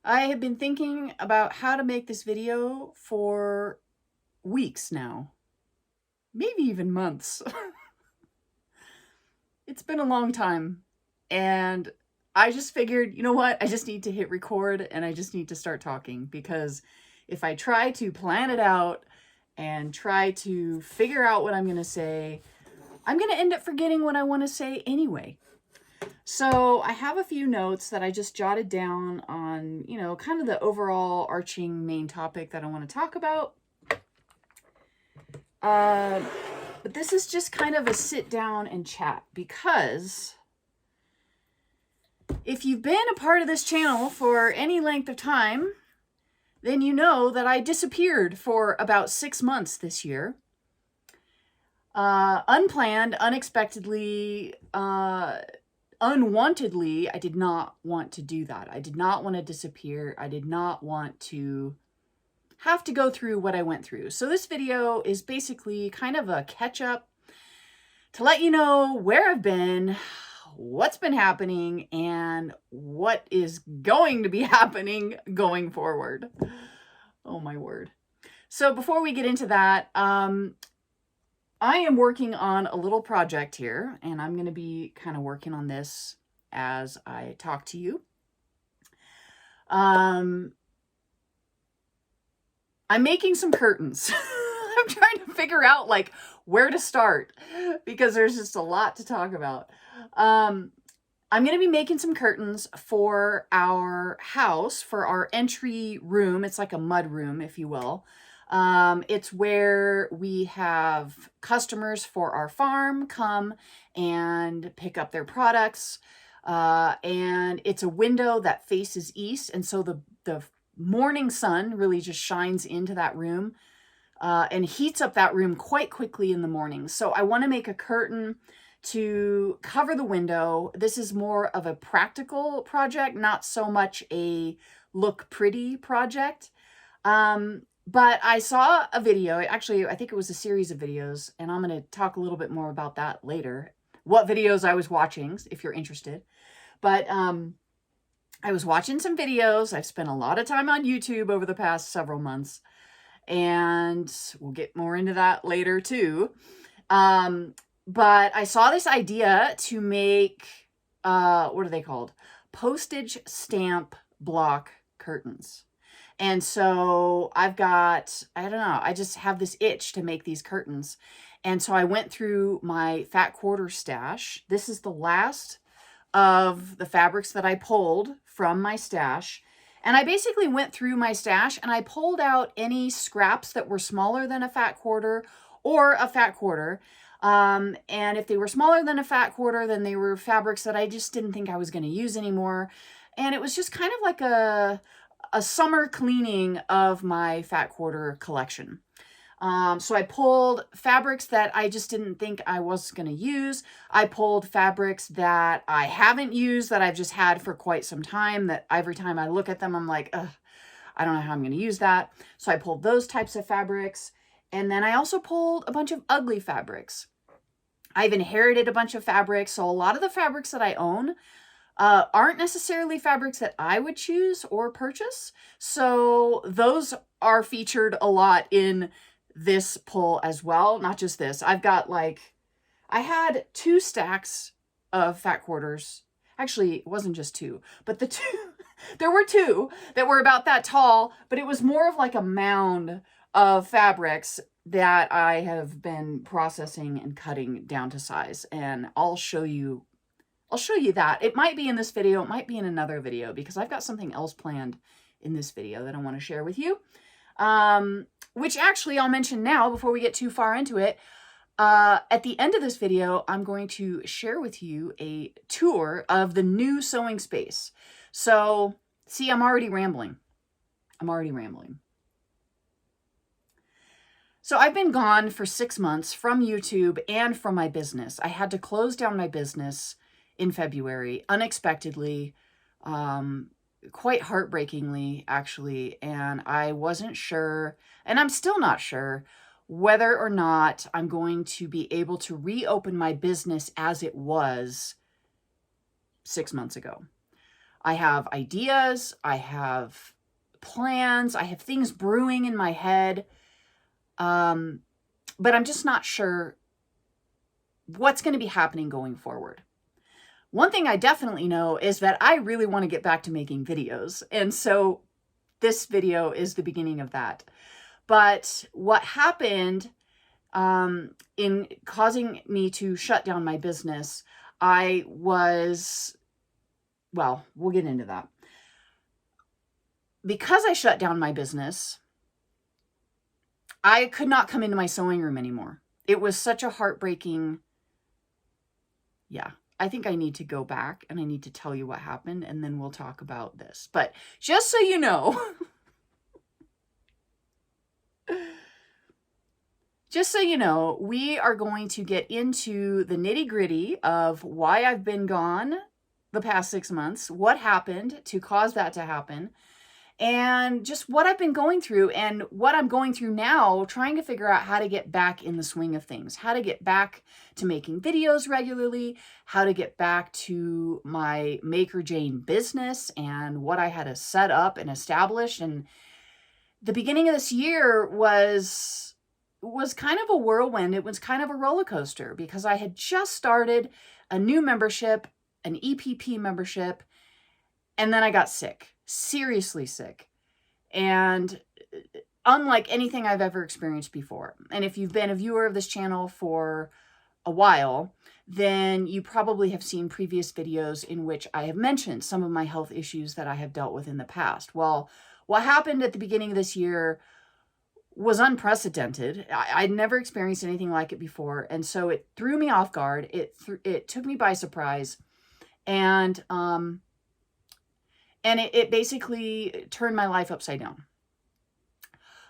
I have been thinking about how to make this video for weeks now, maybe even months. It's been a long time, and I just figured, you know what? I just need to hit record and I just need to start talking, because if I try to plan it out and try to figure out what I'm going to say, I'm going to end up forgetting what I want to say anyway. So I have a few notes that I just jotted down on, kind of the overall arching main topic that I want to talk about. But this is just kind of a sit down and chat, because if you've been a part of this channel for any length of time, then you know that I disappeared for about 6 months this year. Unplanned, unexpectedly, unwantedly. I did not want to do that. I did not want to disappear. I did not want to have to go through what I went through. So this video is basically kind of a catch up to let you know where I've been, what's been happening, and what is going to be happening going forward. Oh my word. So before we get into that, I am working on a little project here, and I'm going to be kind of working on this as I talk to you. I'm making some curtains. I'm trying to figure out like where to start, because there's just a lot to talk about. I'm going to be making some curtains for our house, for our entry room. It's like a mud room, if you will. It's where we have customers for our farm come and pick up their products. And it's a window that faces east. And so the morning sun really just shines into that room and heats up that room quite quickly in the morning. So I want to make a curtain to cover the window. This is more of a practical project, not so much a look pretty project. But I saw a video, actually, I think it was a series of videos, and I'm going to talk a little bit more about that later, what videos I was watching, if you're interested. But I was watching some videos. I've spent a lot of time on YouTube over the past several months, and we'll get more into that later too. But I saw this idea to make, what are they called? Postage stamp block curtains. And so I've got, I don't know, I just have this itch to make these curtains. And so I went through my fat quarter stash. This is the last of the fabrics that I pulled from my stash. And I basically went through my stash and I pulled out any scraps that were smaller than a fat quarter or a fat quarter. And if they were smaller than a fat quarter, then they were fabrics that I just didn't think I was going to use anymore. And it was just kind of like a summer cleaning of my fat quarter collection. So I pulled fabrics that I just didn't think I was going to use. I pulled fabrics that I haven't used, that I've just had for quite some time, that every time I look at them, I'm like, ugh, I don't know how I'm going to use that. So I pulled those types of fabrics. And then I also pulled a bunch of ugly fabrics. I've inherited a bunch of fabrics. So a lot of the fabrics that I own aren't necessarily fabrics that I would choose or purchase. So those are featured a lot in this pull as well. Not just this. I've got I had 2 stacks of fat quarters. Actually, it wasn't just 2, but there were 2 that were about that tall, but it was more of like a mound of fabrics that I have been processing and cutting down to size. And I'll show you that. It might be in this video. It might be in another video, because I've got something else planned in this video that I want to share with you. Which actually I'll mention now before we get too far into it. At the end of this video, I'm going to share with you a tour of the new sewing space. So, see, I'm already rambling. So I've been gone for 6 months from YouTube and from my business. I had to close down my business in February, unexpectedly, quite heartbreakingly, actually. And I wasn't sure, and I'm still not sure, whether or not I'm going to be able to reopen my business as it was 6 months ago. I have ideas, I have plans, I have things brewing in my head. But I'm just not sure what's going to be happening going forward. One thing I definitely know is that I really want to get back to making videos. And so this video is the beginning of that. But what happened in causing me to shut down my business, we'll get into that. Because I shut down my business, I could not come into my sewing room anymore. It was such a heartbreaking, I think I need to go back and I need to tell you what happened, and then we'll talk about this. But just so you know, we are going to get into the nitty-gritty of why I've been gone the past 6 months, what happened to cause that to happen, and just what I've been going through and what I'm going through now, trying to figure out how to get back in the swing of things, how to get back to making videos regularly, how to get back to my Maker Jane business and what I had to set up and establish. And the beginning of this year was kind of a whirlwind. It was kind of a roller coaster because I had just started a new membership, an EPP membership, and then I got sick. Seriously sick, and unlike anything I've ever experienced before. And if you've been a viewer of this channel for a while, then you probably have seen previous videos in which I have mentioned some of my health issues that I have dealt with in the past. Well, what happened at the beginning of this year was unprecedented. I'd never experienced anything like it before, and so it threw me off guard. It took me by surprise, and it basically turned my life upside down.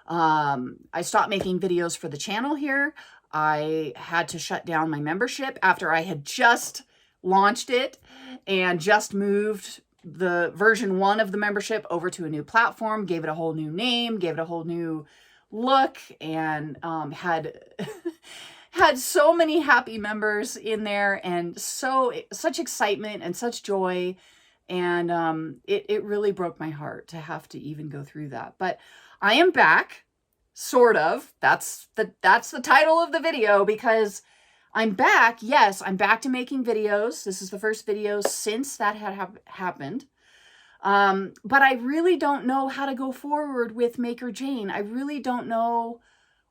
I stopped making videos for the channel here. I had to shut down my membership after I had just launched it and just moved the version 1 of the membership over to a new platform, gave it a whole new name, gave it a whole new look, and had so many happy members in there, and such excitement and such joy. And it really broke my heart to have to even go through that. But I am back, sort of. That's the title of the video, because I'm back. Yes, I'm back to making videos. This is the first video since that had happened. But I really don't know how to go forward with Maker Jane. I really don't know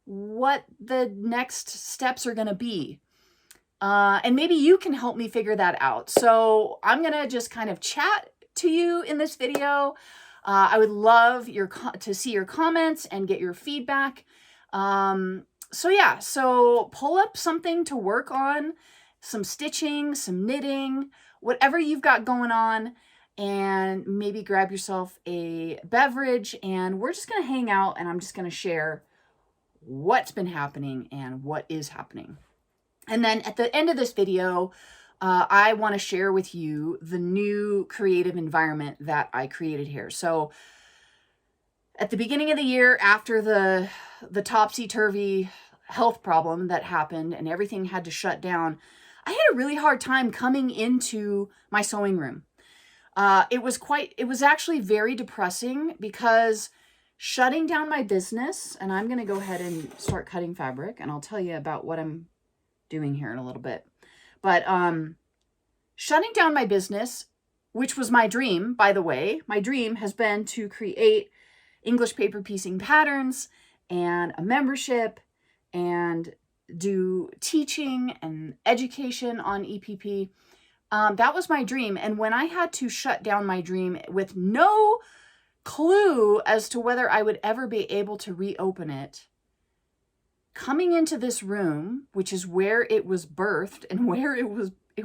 what the next steps are going to be. And maybe you can help me figure that out. So I'm going to just kind of chat to you in this video. I would love to see your comments and get your feedback. So pull up something to work on, some stitching, some knitting, whatever you've got going on, and maybe grab yourself a beverage, and we're just going to hang out, and I'm just going to share what's been happening and what is happening. And then at the end of this video, I want to share with you the new creative environment that I created here. So at the beginning of the year, after the topsy-turvy health problem that happened and everything had to shut down, I had a really hard time coming into my sewing room. It was actually very depressing, because shutting down my business, and I'm going to go ahead and start cutting fabric, and I'll tell you about what I'm doing here in a little bit. But shutting down my business, which was my dream, by the way, my dream has been to create English paper piecing patterns and a membership and do teaching and education on EPP. That was my dream. And when I had to shut down my dream with no clue as to whether I would ever be able to reopen it, coming into this room, which is where it was birthed and where it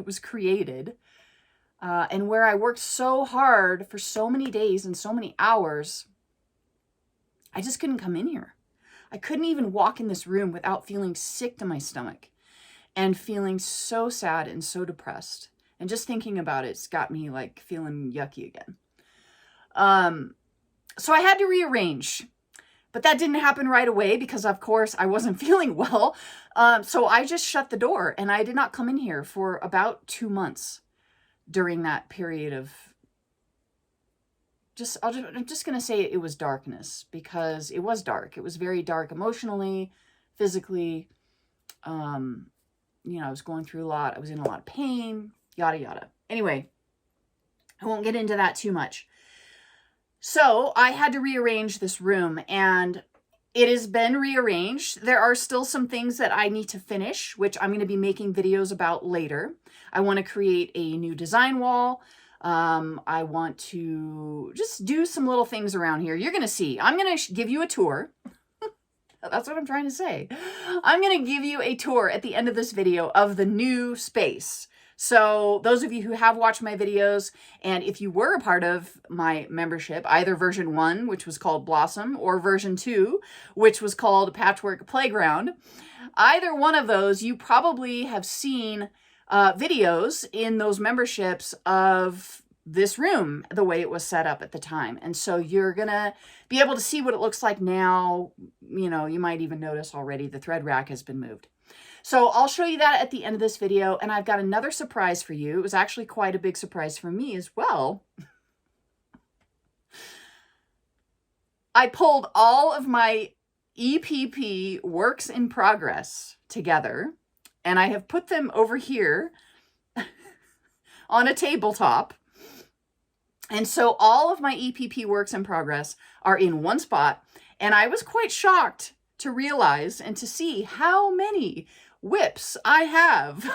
was created, and where I worked so hard for so many days and so many hours, I just couldn't come in here. I couldn't even walk in this room without feeling sick to my stomach and feeling so sad and so depressed. And just thinking about it's got me like feeling yucky again. So I had to rearrange. But that didn't happen right away because, of course, I wasn't feeling well. So I just shut the door, and I did not come in here for about 2 months during that period of I'm just going to say it was darkness, because it was dark. It was very dark emotionally, physically. You know, I was going through a lot. I was in a lot of pain, yada, yada. Anyway, I won't get into that too much. So I had to rearrange this room, and it has been rearranged. There are still some things that I need to finish, which I'm going to be making videos about later. I want to create a new design wall. I want to just do some little things around here. You're going to see. I'm going to give you a tour. That's what I'm trying to say. I'm going to give you a tour at the end of this video of the new space. So those of you who have watched my videos, and if you were a part of my membership, either version 1, which was called Blossom, or version 2, which was called Patchwork Playground, either one of those, you probably have seen videos in those memberships of this room, the way it was set up at the time. And so you're going to be able to see what it looks like now. You know, you might even notice already the thread rack has been moved. So I'll show you that at the end of this video. And I've got another surprise for you. It was actually quite a big surprise for me as well. I pulled all of my EPP works in progress together, and I have put them over here on a tabletop. And so all of my EPP works in progress are in one spot. And I was quite shocked to realize and to see how many whips I have.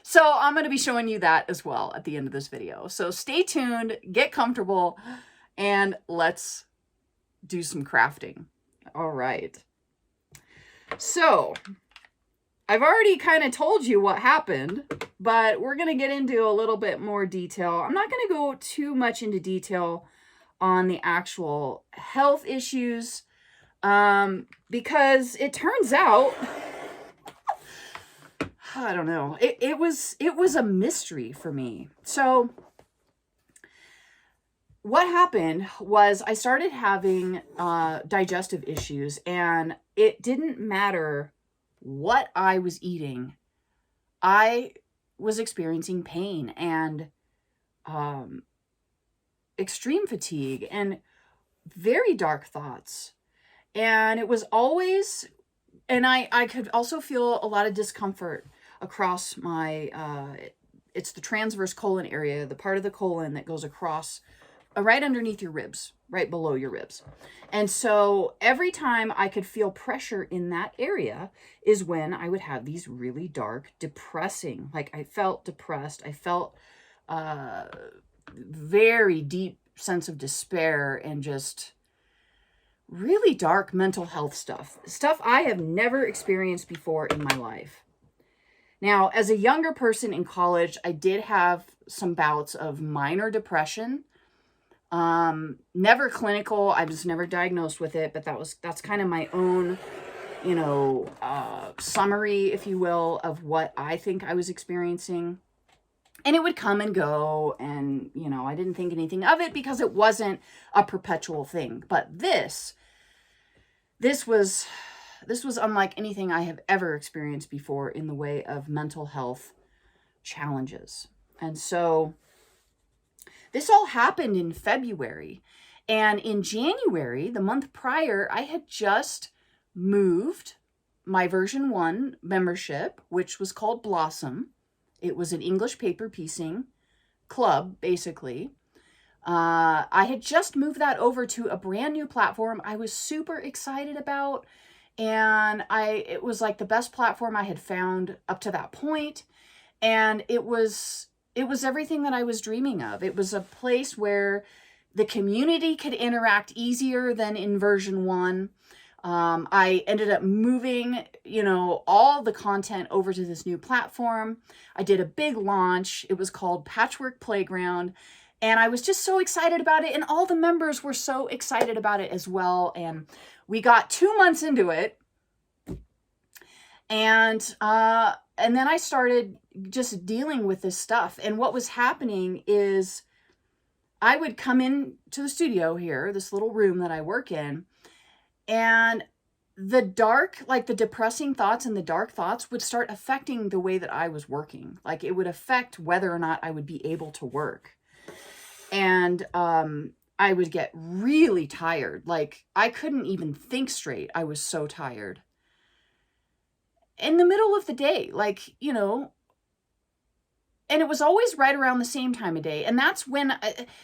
So I'm going to be showing you that as well at the end of this video. So stay tuned, get comfortable, and let's do some crafting. All right. So I've already kind of told you what happened, but we're going to get into a little bit more detail. I'm not going to go too much into detail on the actual health issues, because it turns out, I don't know, it was a mystery for me. So what happened was I started having digestive issues, and it didn't matter what I was eating. I was experiencing pain and extreme fatigue and very dark thoughts. And it was always, and I could also feel a lot of discomfort across my, it's the transverse colon area, the part of the colon that goes across right underneath your ribs, right below your ribs. And so every time I could feel pressure in that area is when I would have these really dark, depressing, like I felt depressed. I felt very deep sense of despair and just really dark mental health stuff I have never experienced before in my life. Now, as a younger person in college, I did have some bouts of minor depression. Never clinical. I was never diagnosed with it, but that's kind of my own, you know, summary, if you will, of what I think I was experiencing. And it would come and go, and, you know, I didn't think anything of it because it wasn't a perpetual thing. But this was unlike anything I have ever experienced before in the way of mental health challenges. And so this all happened in February. And in January, the month prior, I had just moved my version 1 membership, which was called Blossom. It was an English paper piecing club, basically. I had just moved that over to a brand new platform I was super excited about. And it was like the best platform I had found up to that point. And it was everything that I was dreaming of. It was a place where the community could interact easier than in version 1. I ended up moving, you know, all the content over to this new platform. I did a big launch. It was called Patchwork Playground. And I was just so excited about it. And all the members were so excited about it as well. And we got 2 months into it. And then I started just dealing with this stuff. And what was happening is I would come in to the studio here, this little room that I work in, and the dark, like the depressing thoughts and the dark thoughts would start affecting the way that I was working. Like it would affect whether or not I would be able to work. And I would get really tired. Like I couldn't even think straight. I was so tired. In the middle of the day, like, you know, and it was always right around the same time of day. And that's when,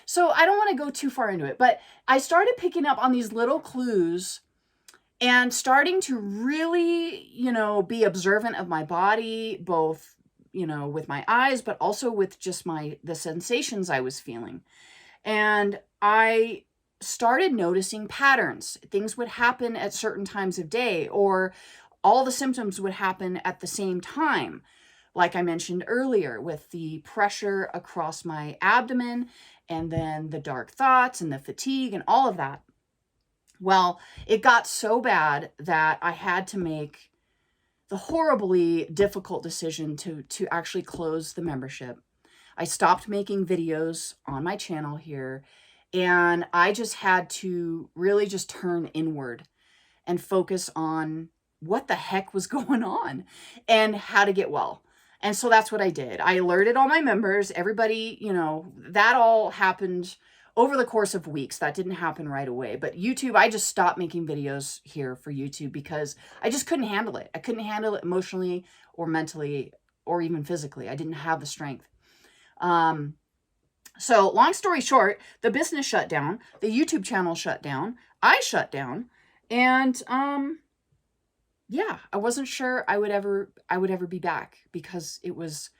so I don't want to go too far into it, but I started picking up on these little clues and starting to really, you know, be observant of my body, both, you know, with my eyes, but also with just the sensations I was feeling. And I started noticing patterns. Things would happen at certain times of day, or all the symptoms would happen at the same time. Like I mentioned earlier, with the pressure across my abdomen, and then the dark thoughts and the fatigue and all of that. Well, it got so bad that I had to make the horribly difficult decision to actually close the membership. I stopped making videos on my channel here, and I just had to really just turn inward and focus on what the heck was going on and how to get well. And so that's what I did. I alerted all my members, everybody, you know, that all happened over the course of weeks. That didn't happen right away. But YouTube, I just stopped making videos here for YouTube because I just couldn't handle it. I couldn't handle it emotionally or mentally or even physically. I didn't have the strength. So long story short, the business shut down, the YouTube channel shut down, I shut down, and yeah, I wasn't sure I would ever be back because it was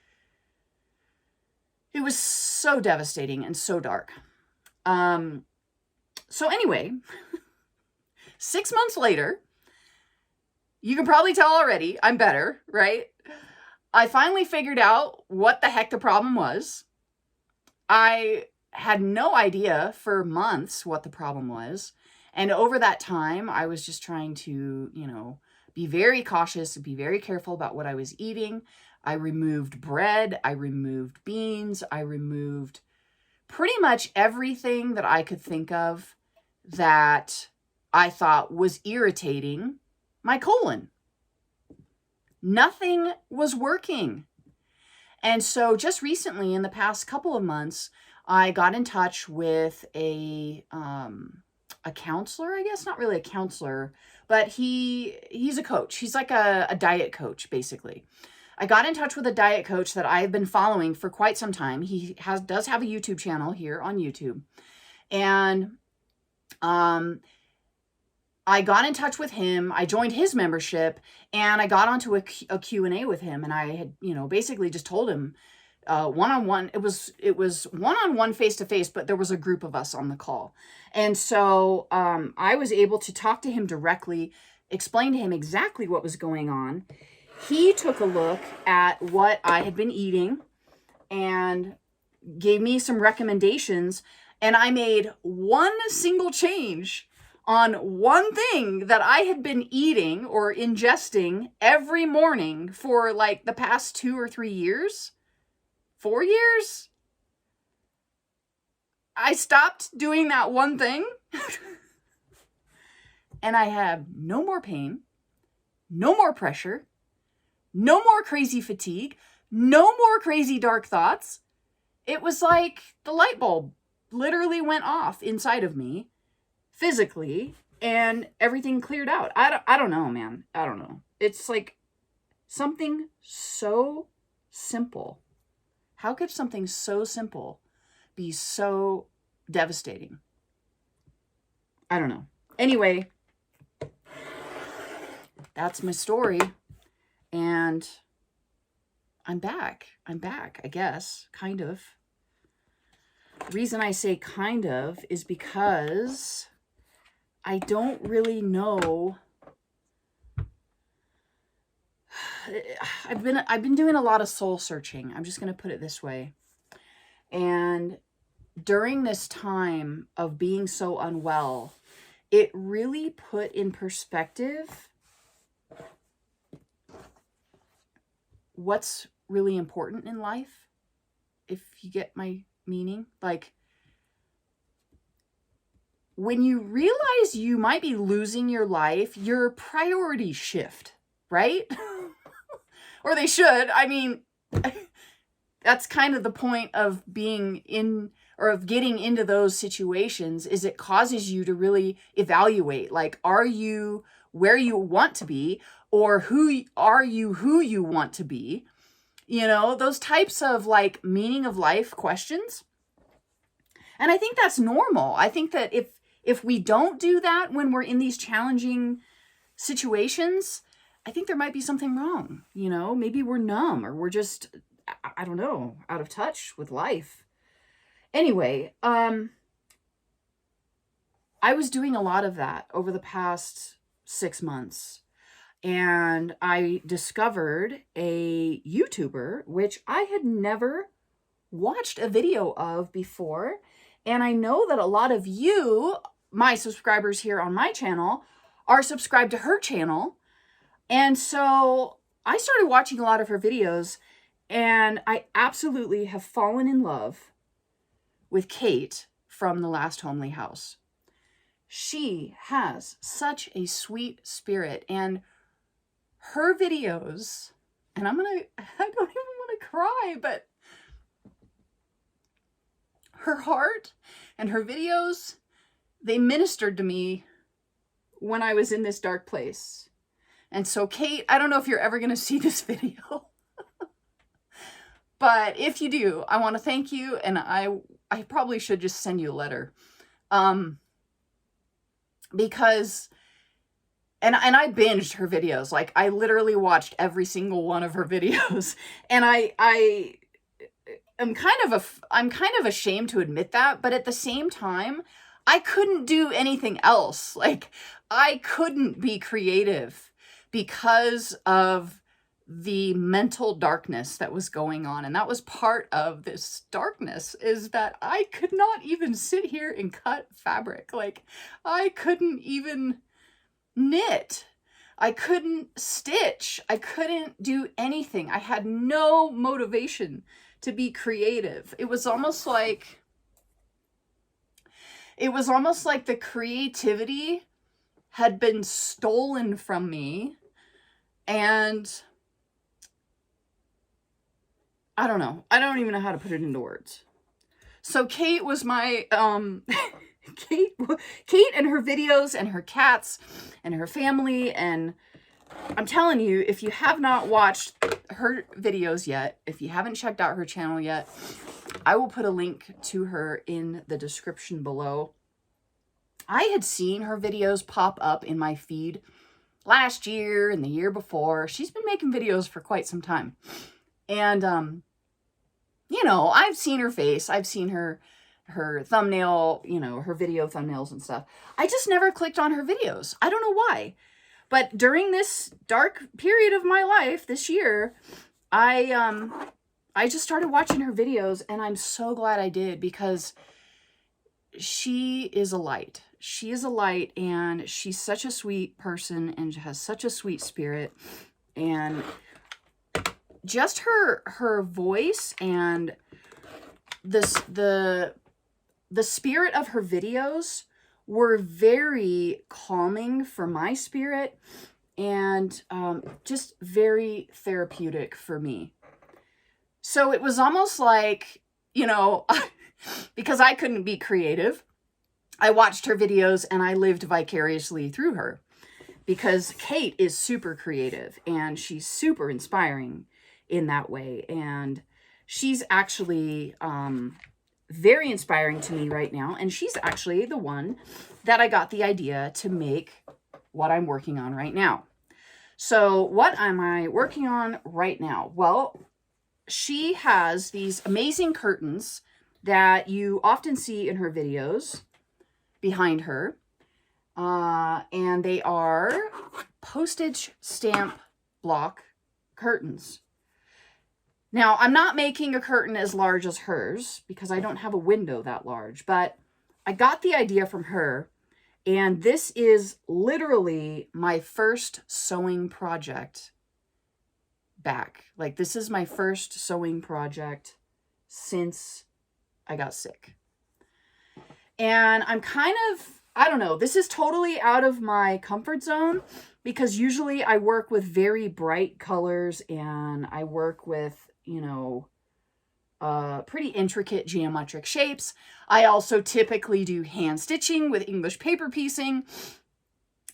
so devastating and so dark. So anyway, 6 months later, you can probably tell already, I'm better, right? I finally figured out what the heck the problem was. I had no idea for months what the problem was. And over that time, I was just trying to, you know, be very cautious and be very careful about what I was eating. I removed bread. I removed beans. I removed pretty much everything that I could think of that I thought was irritating my colon. Nothing was working. And so just recently, in the past couple of months, I got in touch with a counselor, I guess, not really a counselor, but he's a coach. He's like a diet coach, basically. I got in touch with a diet coach that I've been following for quite some time. He does have a YouTube channel here on YouTube. And I got in touch with him. I joined his membership, and I got onto a Q&A with him. And I had, you know, basically just told him one-on-one. It was one-on-one, face-to-face, but there was a group of us on the call. And so I was able to talk to him directly, explain to him exactly what was going on. He took a look at what I had been eating and gave me some recommendations. And I made one single change on one thing that I had been eating or ingesting every morning for like the past 2 or 3 years, 4 years. I stopped doing that one thing and I have no more pain, no more pressure, no more crazy fatigue, no more crazy dark thoughts. It was like the light bulb literally went off inside of me physically, and everything cleared out. I don't know, man. I don't know. It's like something so simple. How could something so simple be so devastating? I don't know. Anyway, that's my story. And I'm back. I guess, kind of. Reason I say kind of is because I don't really know. I've been doing a lot of soul searching. I'm just going to put it this way. And during this time of being so unwell, it really put in perspective what's really important in life, if you get my meaning. Like, when you realize you might be losing your life, your priorities shift, right? Or they should. I mean, that's kind of the point of being in, or of getting into those situations, is it causes you to really evaluate, like, are you where you want to be, or who you want to be? You know, those types of like meaning of life questions. And I think that's normal. I think that if we don't do that when we're in these challenging situations, I think there might be something wrong. You know, maybe we're numb, or we're just, I don't know, out of touch with life. Anyway, I was doing a lot of that over the past 6 months. And I discovered a YouTuber, which I had never watched a video of before. And I know that a lot of you, my subscribers here on my channel, are subscribed to her channel. And so I started watching a lot of her videos, and I absolutely have fallen in love with Kate from The Last Homely House. She has such a sweet spirit, and her videos, and I don't even want to cry, but her heart and her videos, they ministered to me when I was in this dark place. And so Kate, I don't know if you're ever going to see this video, but if you do, I want to thank you. And I probably should just send you a letter. Because, and I binged her videos. Like, I literally watched every single one of her videos. And I'm kind of ashamed to admit that, but at the same time, I couldn't do anything else. Like, I couldn't be creative because of the mental darkness that was going on. And that was part of this darkness, is that I could not even sit here and cut fabric. Like, I couldn't even knit. I couldn't stitch. I couldn't do anything. I had no motivation to be creative. It was almost like the creativity had been stolen from me. And I don't know. I don't even know how to put it into words. So Kate was my, Kate and her videos and her cats and her family. And I'm telling you, if you have not watched her videos yet, if you haven't checked out her channel yet, I will put a link to her in the description below. I had seen her videos pop up in my feed last year and the year before. She's been making videos for quite some time. And, you know, I've seen her face. I've seen her thumbnail, you know, her video thumbnails and stuff. I just never clicked on her videos. I don't know why. But during this dark period of my life this year, I just started watching her videos, and I'm so glad I did, because she is a light. She is a light, and she's such a sweet person and has such a sweet spirit. And just her voice and the spirit of her videos were very calming for my spirit, and just very therapeutic for me. So it was almost like, you know, because I couldn't be creative, I watched her videos and I lived vicariously through her, because Kate is super creative and she's super inspiring in that way. And she's actually very inspiring to me right now. And she's actually the one that I got the idea to make what I'm working on right now. So what am I working on right now? Well, she has these amazing curtains that you often see in her videos behind her. And they are postage stamp block curtains. Now, I'm not making a curtain as large as hers because I don't have a window that large, but I got the idea from her, and this is literally my first sewing project back. Like, this is my first sewing project since I got sick. And I'm kind of, I don't know. This is totally out of my comfort zone because usually I work with very bright colors and I work with, you know, pretty intricate geometric shapes. I also typically do hand stitching with English paper piecing.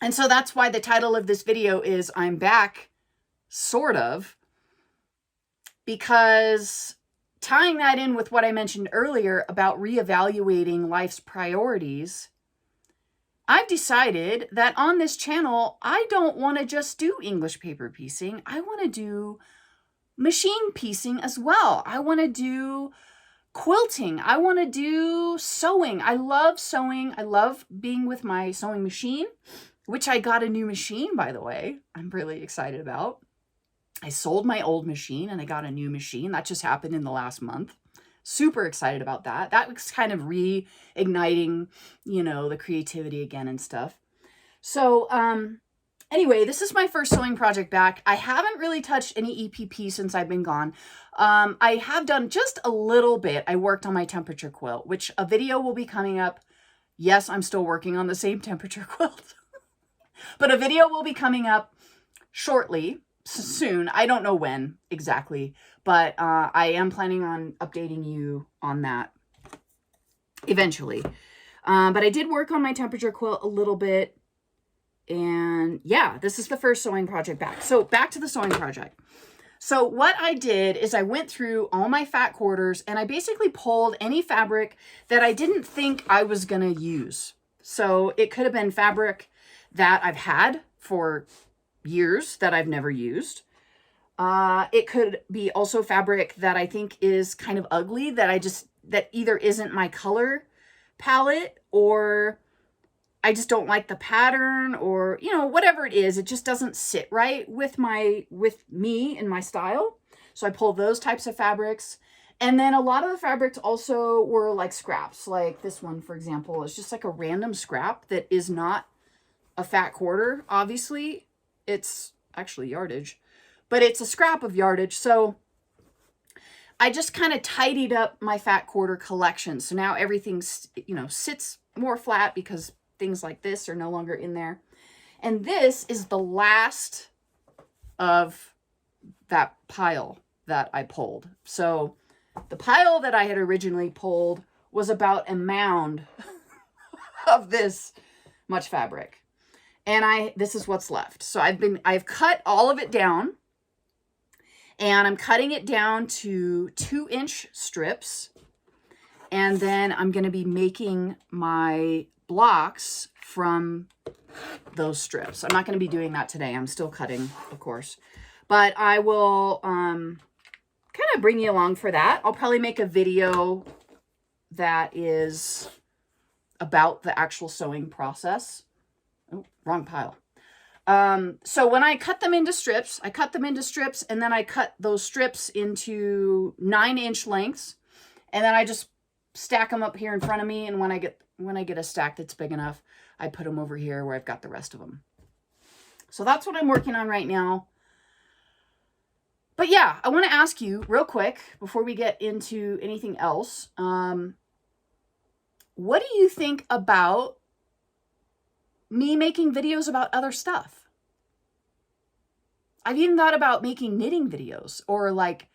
And so that's why the title of this video is I'm back, sort of, because tying that in with what I mentioned earlier about reevaluating life's priorities, I've decided that on this channel, I don't want to just do English paper piecing. I want to do machine piecing as well. I want to do quilting. I want to do sewing. I love sewing. I love being with my sewing machine, which I got a new machine, by the way. I'm really excited about. I sold my old machine and I got a new machine. That just happened in the last month. Super excited about that. That was kind of reigniting, you know, the creativity again and stuff. So, anyway, this is my first sewing project back. I haven't really touched any EPP since I've been gone. I have done just a little bit. I worked on my temperature quilt, which a video will be coming up. Yes, I'm still working on the same temperature quilt, but a video will be coming up shortly. Soon. I don't know when exactly, but I am planning on updating you on that eventually. But I did work on my temperature quilt a little bit. And yeah, this is the first sewing project back. So back to the sewing project. So what I did is I went through all my fat quarters and I basically pulled any fabric that I didn't think I was going to use. So it could have been fabric that I've had for years that I've never used. It could be also fabric that I think is kind of ugly that either isn't my color palette or I just don't like the pattern or, you know, whatever it is, it just doesn't sit right with me and my style. So I pulled those types of fabrics. And then a lot of the fabrics also were like scraps. Like this one, for example, is just like a random scrap that is not a fat quarter, obviously. It's actually yardage, but it's a scrap of yardage. So I just kind of tidied up my fat quarter collection. So now everything's, you know, sits more flat because things like this are no longer in there. And this is the last of that pile that I pulled. So the pile that I had originally pulled was about a mound of this much fabric. And this is what's left. So I've cut all of it down and I'm cutting it down to 2-inch strips. And then I'm going to be making my blocks from those strips. I'm not going to be doing that today. I'm still cutting, of course, but I will, kind of bring you along for that. I'll probably make a video that is about the actual sewing process. Oh, wrong pile. So when I cut them into strips, and then I cut those strips into 9-inch lengths. And then I just stack them up here in front of me. And when I get a stack that's big enough, I put them over here where I've got the rest of them. So that's what I'm working on right now. But yeah, I want to ask you real quick before we get into anything else. What do you think about me making videos about other stuff? I've even thought about making knitting videos, or like,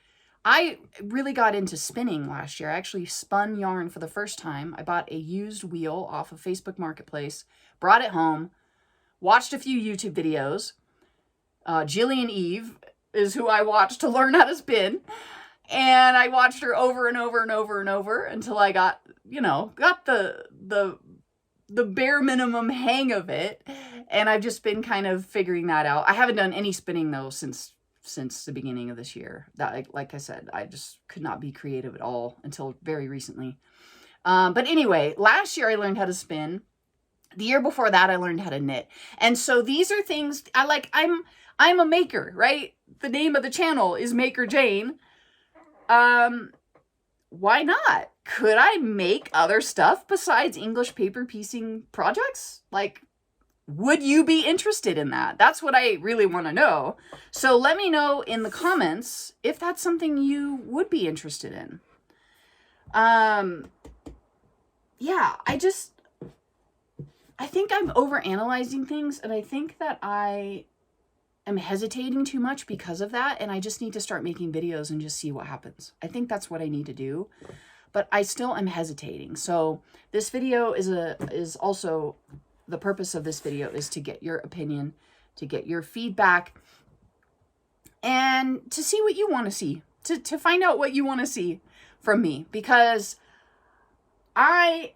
I really got into spinning last year. I actually spun yarn for the first time. I bought a used wheel off of Facebook Marketplace, brought it home, watched a few YouTube videos. Jillian Eve is who I watched to learn how to spin. And I watched her over and over and over and over until I got, you know, got the bare minimum hang of it. And I've just been kind of figuring that out. I haven't done any spinning though since the beginning of this year. That, like I said, I just could not be creative at all until very recently. But anyway, last year I learned how to spin. The year before that I learned how to knit. And so these are things I'm a maker, right? The name of the channel is Maker Jane. Why not? Could I make other stuff besides English paper piecing projects? Like, would you be interested in that? That's what I really want to know. So let me know in the comments if that's something you would be interested in. Yeah, I think I'm overanalyzing things, and I think that I am hesitating too much because of that, and I just need to start making videos and just see what happens. I think that's what I need to do, but I still am hesitating. So this video is also, the purpose of this video is to get your opinion, to get your feedback, and to see what you want to see, to find out what you want to see from me, because I'm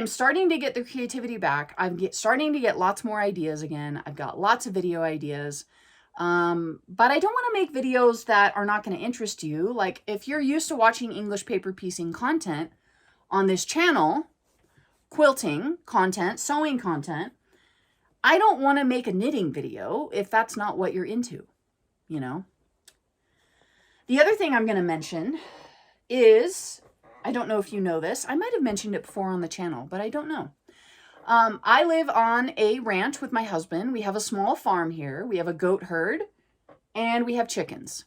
starting to get the creativity back. I'm starting to get lots more ideas again. I've got lots of video ideas. But I don't want to make videos that are not going to interest you. Like, if you're used to watching English paper piecing content on this channel, quilting content, sewing content, I don't want to make a knitting video if that's not what you're into, you know? The other thing I'm going to mention is, I don't know if you know this. I might have mentioned it before on the channel, but I don't know. I live on a ranch with my husband. We have a small farm here. We have a goat herd and we have chickens.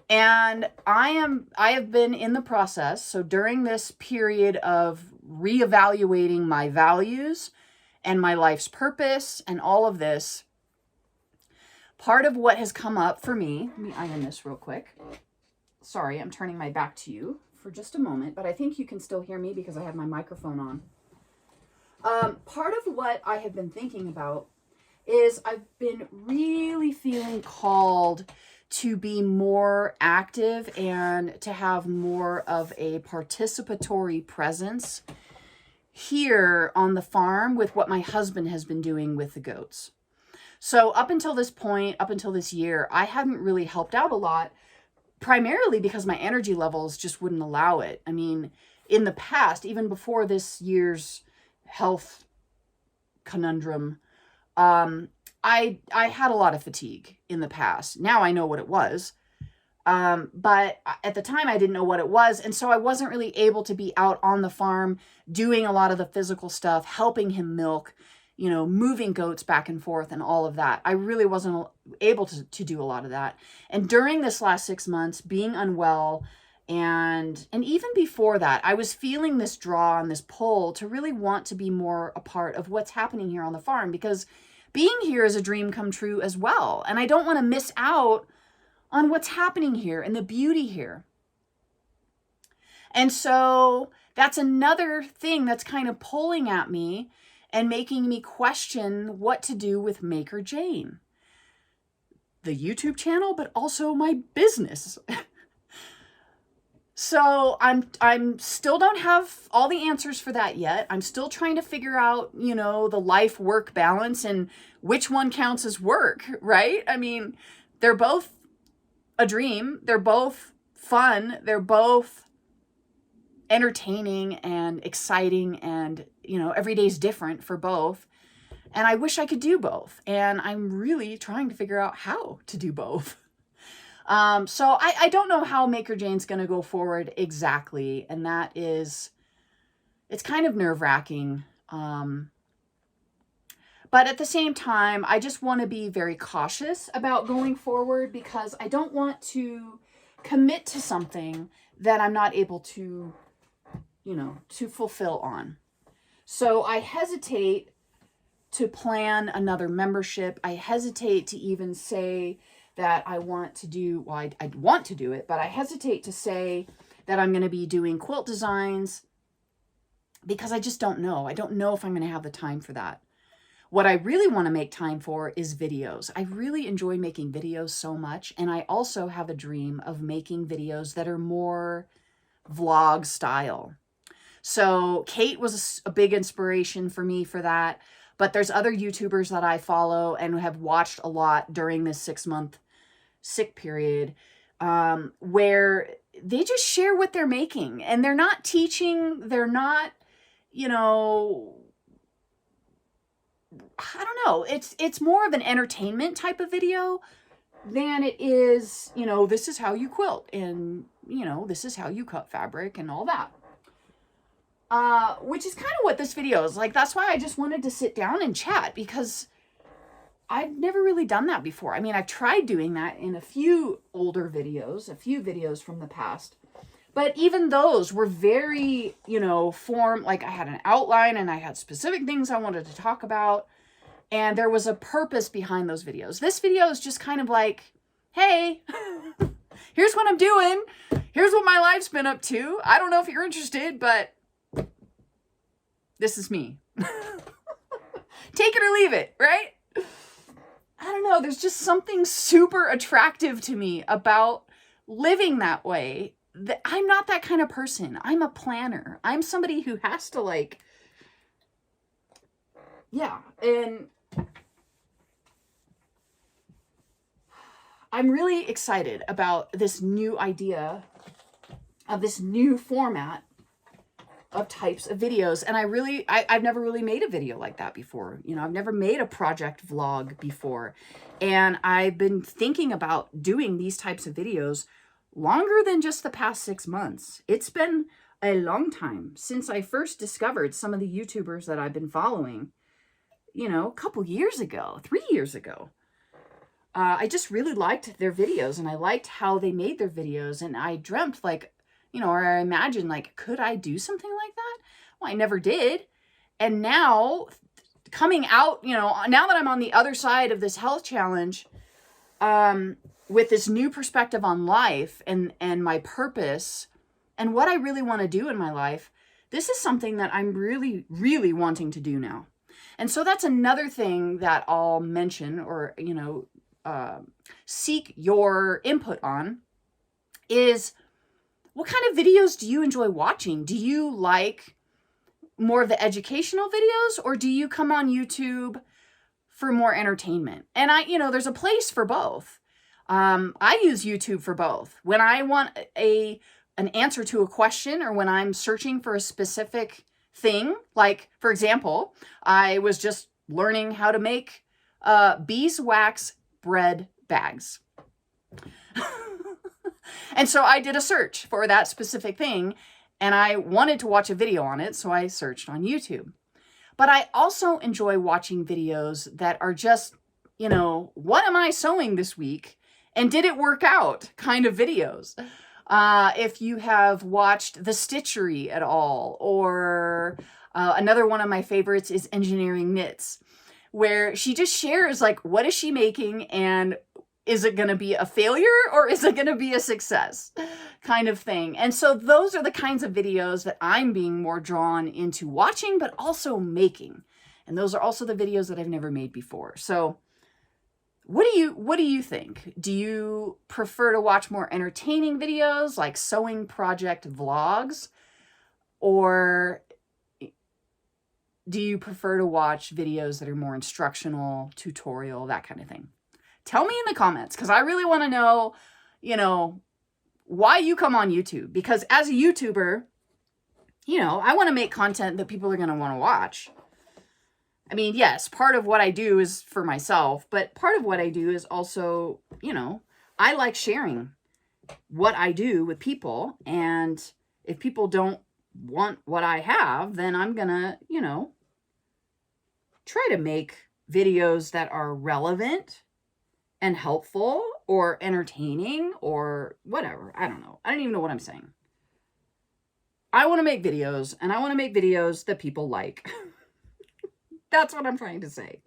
And I have been in the process. So during this period of reevaluating my values and my life's purpose and all of this, part of what has come up for me, let me iron this real quick. Sorry, I'm turning my back to you for just a moment, but I think you can still hear me because I have my microphone on. Part of what I have been thinking about is I've been really feeling called to be more active and to have more of a participatory presence here on the farm with what my husband has been doing with the goats. So up until this point, up until this year, I hadn't really helped out a lot, primarily because my energy levels just wouldn't allow it. I mean, in the past, even before this year's health conundrum, I had a lot of fatigue in the past. Now I know what it was. But at the time I didn't know what it was. And so I wasn't really able to be out on the farm doing a lot of the physical stuff, helping him milk, you know, moving goats back and forth and all of that. I really wasn't able to do a lot of that. And during this last 6 months, being unwell, and even before that, I was feeling this draw and this pull to really want to be more a part of what's happening here on the farm, because being here is a dream come true as well. And I don't want to miss out on what's happening here and the beauty here. And so that's another thing that's kind of pulling at me and making me question what to do with Maker Jane, the YouTube channel, but also my business. So I'm still don't have all the answers for that yet. I'm still trying to figure out, you know, the life-work balance and which one counts as work, right? I mean, they're both a dream. They're both fun. They're both entertaining and exciting, and, you know, every day's different for both. And I wish I could do both. And I'm really trying to figure out how to do both. So I don't know how Maker Jane's going to go forward exactly. And that is, it's kind of nerve-wracking. But at the same time, I just want to be very cautious about going forward, because I don't want to commit to something that I'm not able to, you know, to fulfill on. So I hesitate to plan another membership. I hesitate to even say that I want to do, well, I want to do it, but I hesitate to say that I'm going to be doing quilt designs, because I just don't know. I don't know if I'm going to have the time for that. What I really want to make time for is videos. I really enjoy making videos so much. And I also have a dream of making videos that are more vlog style. So Kate was a big inspiration for me for that. But there's other YouTubers that I follow and have watched a lot during this 6-month sick period, where they just share what they're making. And they're not teaching. They're not, you know, I don't know. It's more of an entertainment type of video than it is, you know, this is how you quilt, and, you know, this is how you cut fabric and all that. Which is kind of what this video is like. That's why I just wanted to sit down and chat, because I've never really done that before. I mean, I've tried doing that in a few older videos, a few videos from the past, But even those were very, like I had an outline and I had specific things I wanted to talk about. And there was a purpose behind those videos. This video is just kind of like, hey, here's what I'm doing. Here's what my life's been up to. I don't know if you're interested, but this is me. Take it or leave it, right? I don't know. There's just something super attractive to me about living that way. I'm not that kind of person. I'm a planner. I'm somebody who has to and I'm really excited about this new idea of this new format of types of videos. And I've never really made a video like that before. I've never made a project vlog before. And I've been thinking about doing these types of videos longer than just the past 6 months. It's been a long time since I first discovered some of the YouTubers that I've been following, a couple years ago, 3 years ago. I just really liked their videos and I liked how they made their videos. And I dreamt or I imagined could I do something like that? Well, I never did. And now coming out, now that I'm on the other side of this health challenge, with this new perspective on life and my purpose and what I really want to do in my life, this is something that I'm really, really wanting to do now. And so that's another thing that I'll mention or, seek your input on is what kind of videos do you enjoy watching? Do you like more of the educational videos or do you come on YouTube for more entertainment? And there's a place for both. I use YouTube for both. When I want an answer to a question or when I'm searching for a specific thing, like, for example, I was just learning how to make beeswax bread bags. And so I did a search for that specific thing and I wanted to watch a video on it, so I searched on YouTube. But I also enjoy watching videos that are just, what am I sewing this week? And did it work out kind of videos. If you have watched The Stitchery at all, or another one of my favorites is Engineering Knits, where she just shares what is she making and is it going to be a failure or is it going to be a success kind of thing. And so those are the kinds of videos that I'm being more drawn into watching, but also making. And those are also the videos that I've never made before. So what do you think? Do you prefer to watch more entertaining videos like sewing project vlogs? Or do you prefer to watch videos that are more instructional, tutorial, that kind of thing? Tell me in the comments, because I really want to know, why you come on YouTube. Because as a YouTuber, I want to make content that people are going to want to watch. I mean, yes, part of what I do is for myself, but part of what I do is also, I like sharing what I do with people. And if people don't want what I have, then I'm going to, try to make videos that are relevant and helpful or entertaining or whatever. I don't know. I don't even know what I'm saying. I want to make videos, and I want to make videos that people like. That's what I'm trying to say.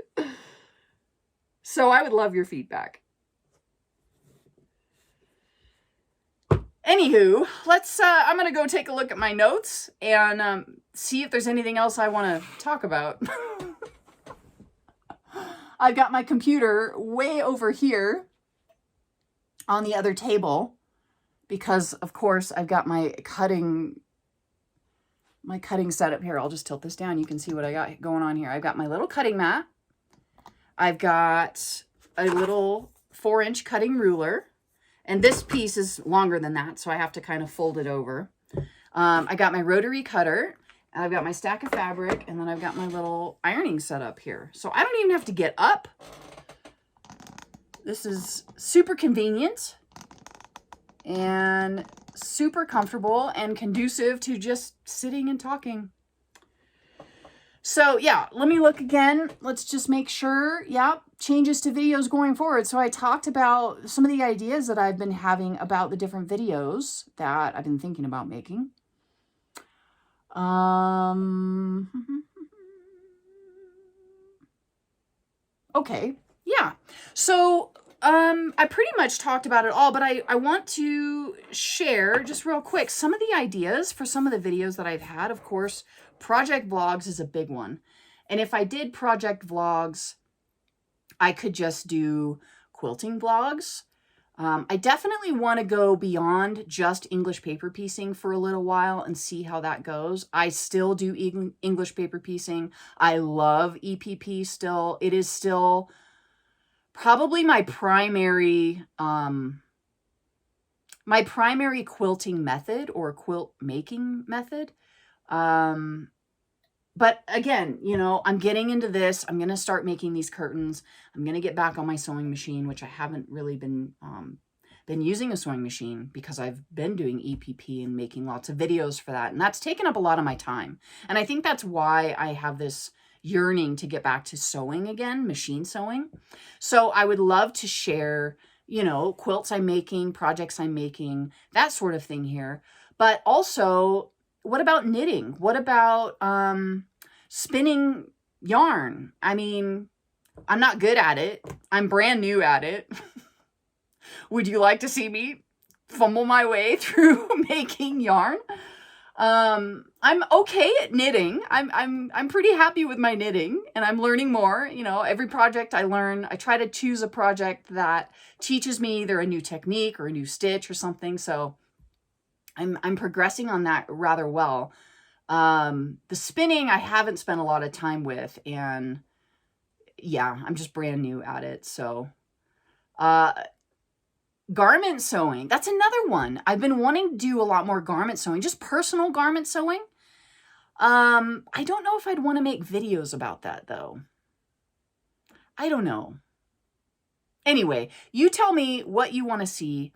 So I would love your feedback. Anywho, I'm going to go take a look at my notes and see if there's anything else I want to talk about. I've got my computer way over here on the other table because, of course, I've got my cutting setup here. I'll just tilt this down. You can see what I got going on here. I've got my little cutting mat. I've got a little 4-inch cutting ruler. And this piece is longer than that, so I have to kind of fold it over. I got my rotary cutter. I've got my stack of fabric, and then I've got my little ironing setup here. So I don't even have to get up. This is super convenient and super comfortable and conducive to just sitting and talking. So yeah, let me look again. Let's just make sure. Yeah, changes to videos going forward. So I talked about some of the ideas that I've been having about the different videos that I've been thinking about making. Okay, yeah. So I pretty much talked about it all, but I want to share just real quick some of the ideas for some of the videos that I've had. Of course, project vlogs is a big one. And if I did project vlogs, I could just do quilting vlogs. I definitely want to go beyond just English paper piecing for a little while and see how that goes. I still do English paper piecing. I love EPP still. It is still probably my primary quilting method or quilt making method. But again, you know, I'm getting into this. I'm going to start making these curtains. I'm going to get back on my sewing machine, which I haven't really been using a sewing machine because I've been doing EPP and making lots of videos for that. And that's taken up a lot of my time. And I think that's why I have this yearning to get back to sewing again, machine sewing. So I would love to share, you know, quilts I'm making, projects I'm making, that sort of thing here. But also, what about knitting? What about spinning yarn? I mean, I'm not good at it. I'm brand new at it. Would you like to see me fumble my way through making yarn? I'm okay at knitting. I'm pretty happy with my knitting, and I'm learning more. You know, every project I learn, I try to choose a project that teaches me either a new technique or a new stitch or something. So I'm progressing on that rather well. The spinning I haven't spent a lot of time with, and yeah, I'm just brand new at it. So garment sewing, that's another one. I've been wanting to do a lot more garment sewing, just personal garment sewing. I don't know if I'd want to make videos about that though. I don't know. Anyway, you tell me what you want to see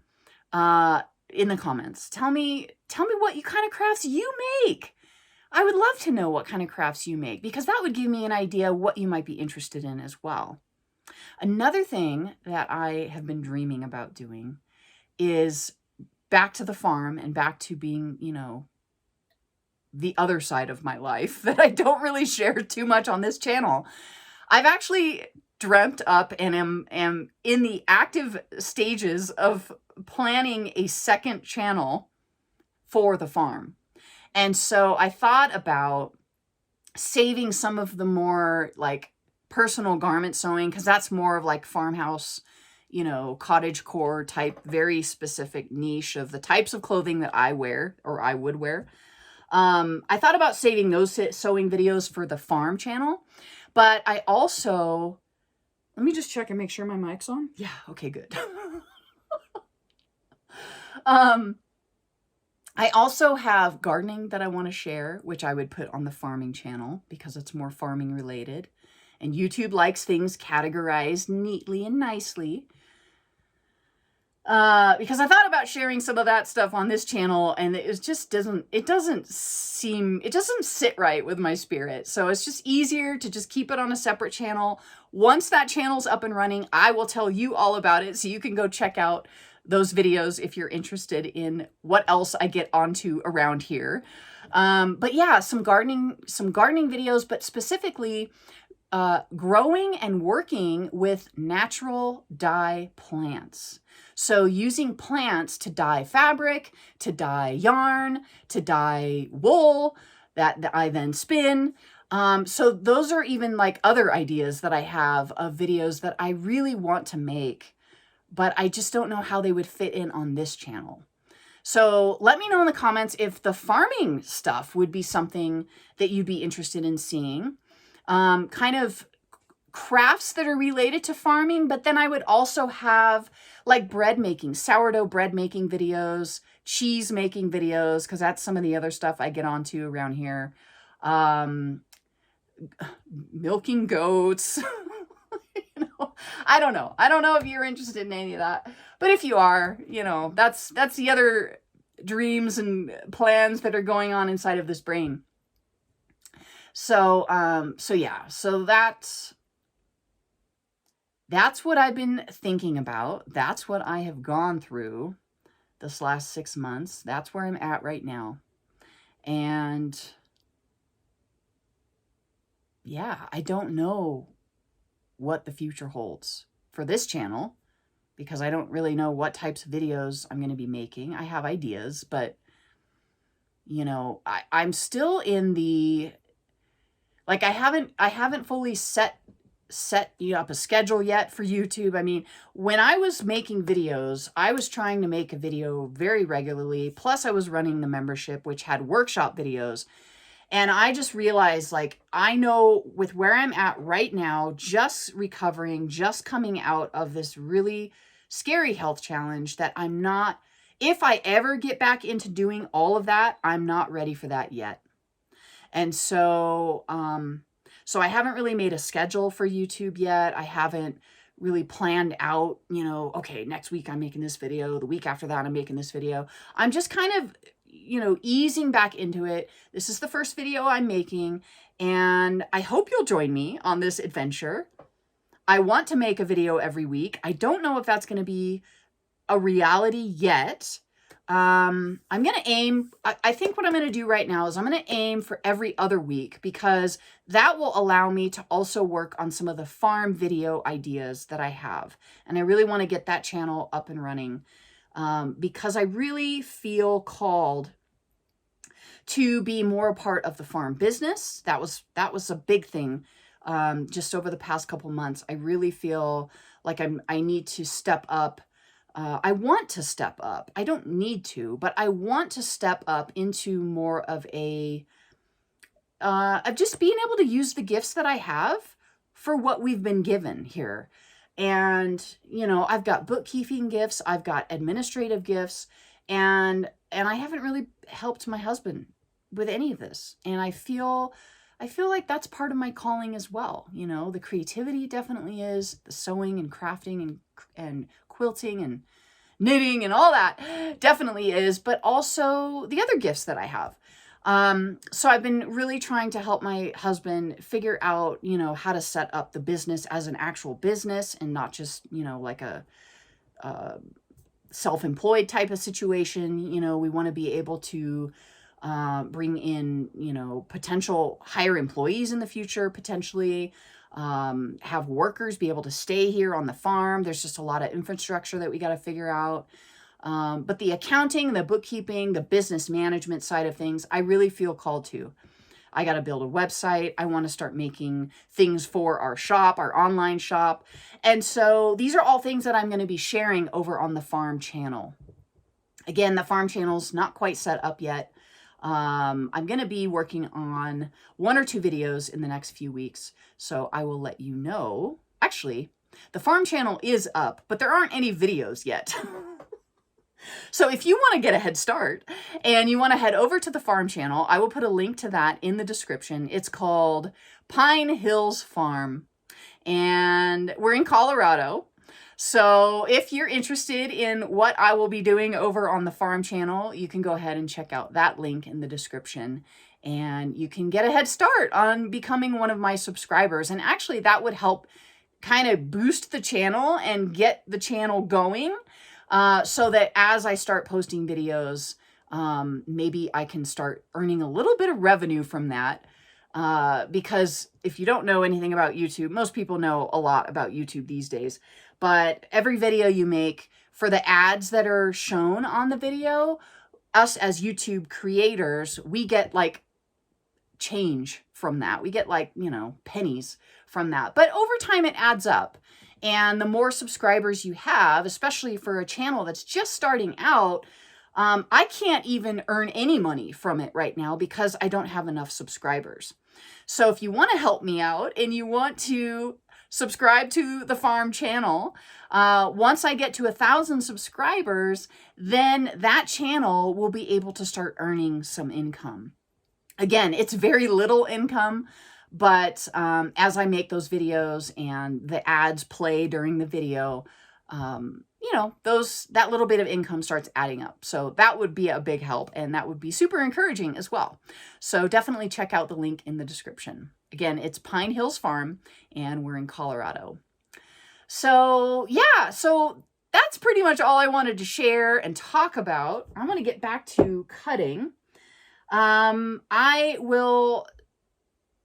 in the comments. Tell me what kind of crafts you make. I would love to know what kind of crafts you make, because that would give me an idea what you might be interested in as well. Another thing that I have been dreaming about doing is back to the farm and back to being, you know, the other side of my life that I don't really share too much on this channel. I've actually dreamt up and am in the active stages of planning a second channel for the farm. And so I thought about saving some of the more like personal garment sewing, because that's more of like farmhouse, you know, cottage core type, very specific niche of the types of clothing that I wear or I would wear. I thought about saving those sewing videos for the farm channel, but I also, let me just check and make sure my mic's on. Yeah, okay, good. I also have gardening that I want to share, which I would put on the farming channel because it's more farming related. And YouTube likes things categorized neatly and nicely. Because I thought about sharing some of that stuff on this channel, and it just doesn't sit right with my spirit. So it's just easier to just keep it on a separate channel. Once that channel's up and running, I will tell you all about it, so you can go check out those videos if you're interested in what else I get onto around here. But yeah, some gardening videos, but specifically growing and working with natural dye plants. So using plants to dye fabric, to dye yarn, to dye wool that I then spin. So those are even like other ideas that I have of videos that I really want to make, but I just don't know how they would fit in on this channel. So let me know in the comments if the farming stuff would be something that you'd be interested in seeing. Kind of crafts that are related to farming, but then I would also have like bread making, sourdough bread making videos, cheese making videos, because that's some of the other stuff I get onto around here. Milking goats. You know, I don't know. I don't know if you're interested in any of that, but if you are, you know, that's the other dreams and plans that are going on inside of this brain. So yeah, so that's what I've been thinking about. That's what I have gone through this last 6 months. That's where I'm at right now. And yeah, I don't know what the future holds for this channel because I don't really know what types of videos I'm going to be making. I have ideas, but you know, I'm still in the, like, I haven't fully set up a schedule yet for YouTube. I mean, when I was making videos, I was trying to make a video very regularly. Plus I was running the membership, which had workshop videos. And I just realized, like, I know with where I'm at right now, just recovering, just coming out of this really scary health challenge, that I'm not, if I ever get back into doing all of that, I'm not ready for that yet. And so, so I haven't really made a schedule for YouTube yet. I haven't really planned out, you know, okay, next week I'm making this video. The week after that, I'm making this video. I'm just kind of, you know, easing back into it. This is the first video I'm making, and I hope you'll join me on this adventure. I want to make a video every week. I don't know if that's going to be a reality yet. I'm going to aim, I think what I'm going to do right now is I'm going to aim for every other week, because that will allow me to also work on some of the farm video ideas that I have. And I really want to get that channel up and running, because I really feel called to be more a part of the farm business. That was a big thing. Just over the past couple months, I really feel like I need to step up. I want to step up. I don't need to, but I want to step up into more of just being able to use the gifts that I have for what we've been given here. And, you know, I've got bookkeeping gifts, I've got administrative gifts, and I haven't really helped my husband with any of this. And I feel like that's part of my calling as well. You know, the creativity definitely is, the sewing and crafting and quilting and knitting and all that definitely is, but also the other gifts that I have. So I've been really trying to help my husband figure out, you know, how to set up the business as an actual business and not just, you know, like a self-employed type of situation. You know, we want to be able to bring in, you know, potential hire employees in the future, potentially have workers be able to stay here on the farm. There's just a lot of infrastructure that we got to figure out. But the accounting, the bookkeeping, the business management side of things, I really feel called to. I got to build a website. I want to start making things for our shop, our online shop. And so these are all things that I'm going to be sharing over on the farm channel. Again, the farm channel's not quite set up yet. I'm going to be working on 1 or 2 videos in the next few weeks, so I will let you know. Actually, the farm channel is up, but there aren't any videos yet. So if you want to get a head start and you want to head over to the farm channel, I will put a link to that in the description. It's called Pine Hills Farm, and we're in Colorado. So if you're interested in what I will be doing over on the farm channel, you can go ahead and check out that link in the description, and you can get a head start on becoming one of my subscribers. And actually that would help kind of boost the channel and get the channel going, so that as I start posting videos, maybe I can start earning a little bit of revenue from that. Because if you don't know anything about YouTube, most people know a lot about YouTube these days, but every video you make, for the ads that are shown on the video, us as YouTube creators, we get like change from that. We get like, you know, pennies from that. But over time it adds up. And the more subscribers you have, especially for a channel that's just starting out, I can't even earn any money from it right now because I don't have enough subscribers. So if you want to help me out and you want to subscribe to the farm channel, once I get to 1,000 subscribers, then that channel will be able to start earning some income. Again, it's very little income, but as I make those videos and the ads play during the video, you know, that little bit of income starts adding up. So that would be a big help, and that would be super encouraging as well. So definitely check out the link in the description. Again, it's Pine Hills Farm, and we're in Colorado. So yeah, so that's pretty much all I wanted to share and talk about. I'm going to get back to cutting. I will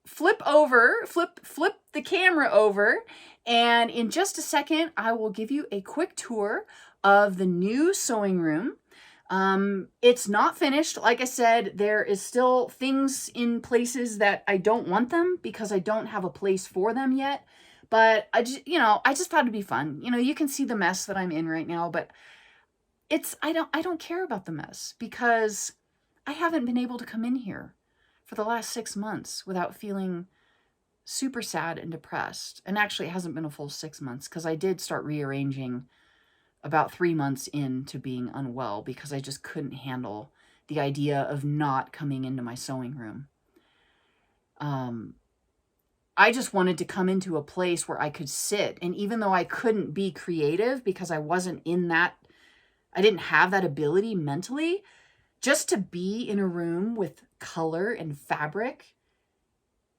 flip the camera over, and in just a second, I will give you a quick tour of the new sewing room. It's not finished. Like I said, there is still things in places that I don't want them because I don't have a place for them yet. But I just thought it'd be fun. You know, you can see the mess that I'm in right now, but I don't care about the mess because I haven't been able to come in here for the last 6 months without feeling super sad and depressed. And actually, it hasn't been a full 6 months because I did start rearranging about 3 months into being unwell because I just couldn't handle the idea of not coming into my sewing room. I just wanted to come into a place where I could sit. And even though I couldn't be creative because I wasn't in that, I didn't have that ability mentally, just to be in a room with color and fabric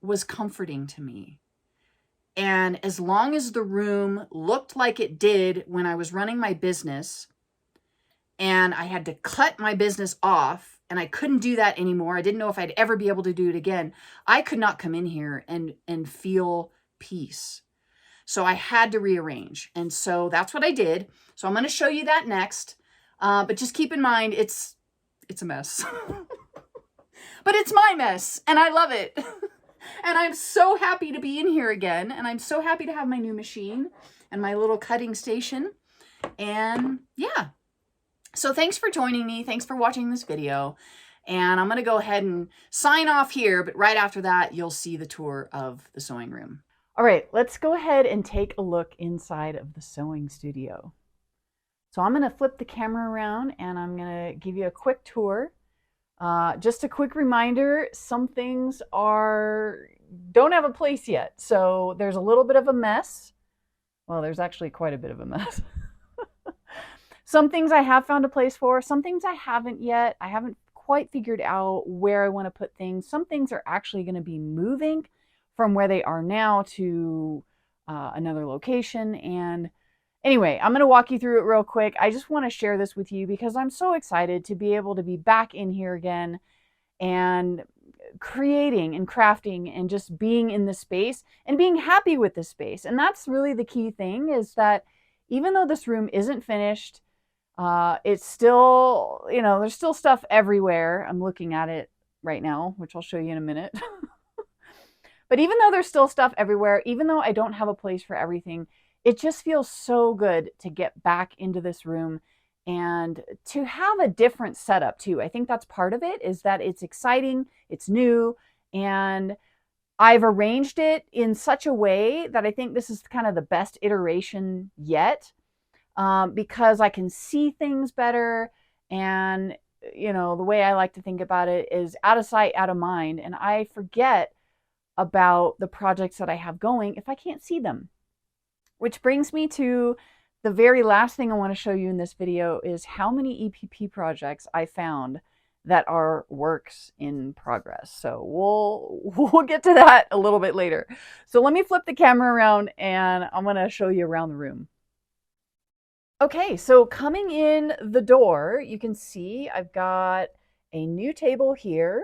was comforting to me. And as long as the room looked like it did when I was running my business and I had to cut my business off and I couldn't do that anymore, I didn't know if I'd ever be able to do it again, I could not come in here and feel peace. So I had to rearrange. And so that's what I did. So I'm going to show you that next. But just keep in mind, it's a mess. But it's my mess and I love it. And I'm so happy to be in here again. And I'm so happy to have my new machine and my little cutting station. And yeah. So thanks for joining me. Thanks for watching this video. And I'm going to go ahead and sign off here. But right after that, you'll see the tour of the sewing room. All right, let's go ahead and take a look inside of the sewing studio. So I'm going to flip the camera around and I'm going to give you a quick tour. Just a quick reminder, some things don't have a place yet. So there's a little bit of a mess. Well, there's actually quite a bit of a mess. Some things I have found a place for, some things I haven't yet. I haven't quite figured out where I want to put things. Some things are actually going to be moving from where they are now to another location. And anyway, I'm going to walk you through it real quick. I just want to share this with you because I'm so excited to be able to be back in here again and creating and crafting and just being in the space and being happy with the space. And that's really the key thing, is that even though this room isn't finished, it's still, you know, there's still stuff everywhere. I'm looking at it right now, which I'll show you in a minute. But even though there's still stuff everywhere, even though I don't have a place for everything, it just feels so good to get back into this room and to have a different setup too. I think that's part of it, is that it's exciting, it's new, and I've arranged it in such a way that I think this is kind of the best iteration yet, because I can see things better. And, you know, the way I like to think about it is out of sight, out of mind. And I forget about the projects that I have going if I can't see them. Which brings me to the very last thing I want to show you in this video, is how many EPP projects I found that are works in progress. So we'll get to that a little bit later. So let me flip the camera around and I'm going to show you around the room. Okay, so coming in the door, you can see I've got a new table here.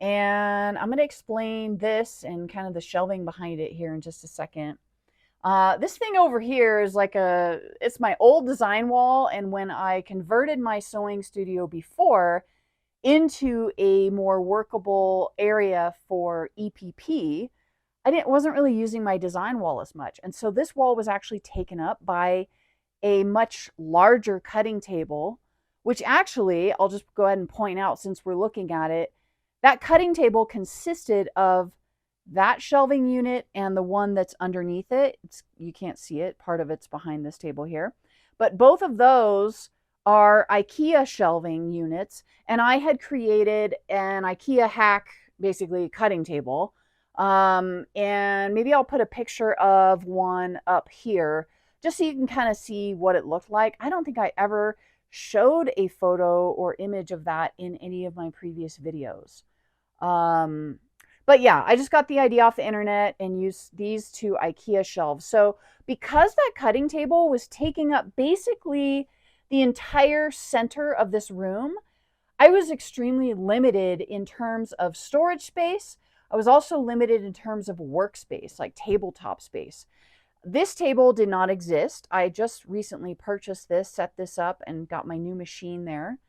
And I'm going to explain this and kind of the shelving behind it here in just a second. This thing over here is it's my old design wall. And when I converted my sewing studio before into a more workable area for EPP, I wasn't really using my design wall as much. And so this wall was actually taken up by a much larger cutting table, which actually, I'll just go ahead and point out since we're looking at it, that cutting table consisted of that shelving unit and the one that's underneath it. You can't see it. Part of it's behind this table here. But both of those are IKEA shelving units. And I had created an IKEA hack, basically cutting table. And maybe I'll put a picture of one up here just so you can kind of see what it looked like. I don't think I ever showed a photo or image of that in any of my previous videos. Um, but yeah, I just got the idea off the internet and used these two IKEA shelves. So because that cutting table was taking up basically the entire center of this room, I was extremely limited in terms of storage space. I was also limited in terms of workspace, like tabletop space. This table did not exist. I just recently purchased this, set this up, and got my new machine there.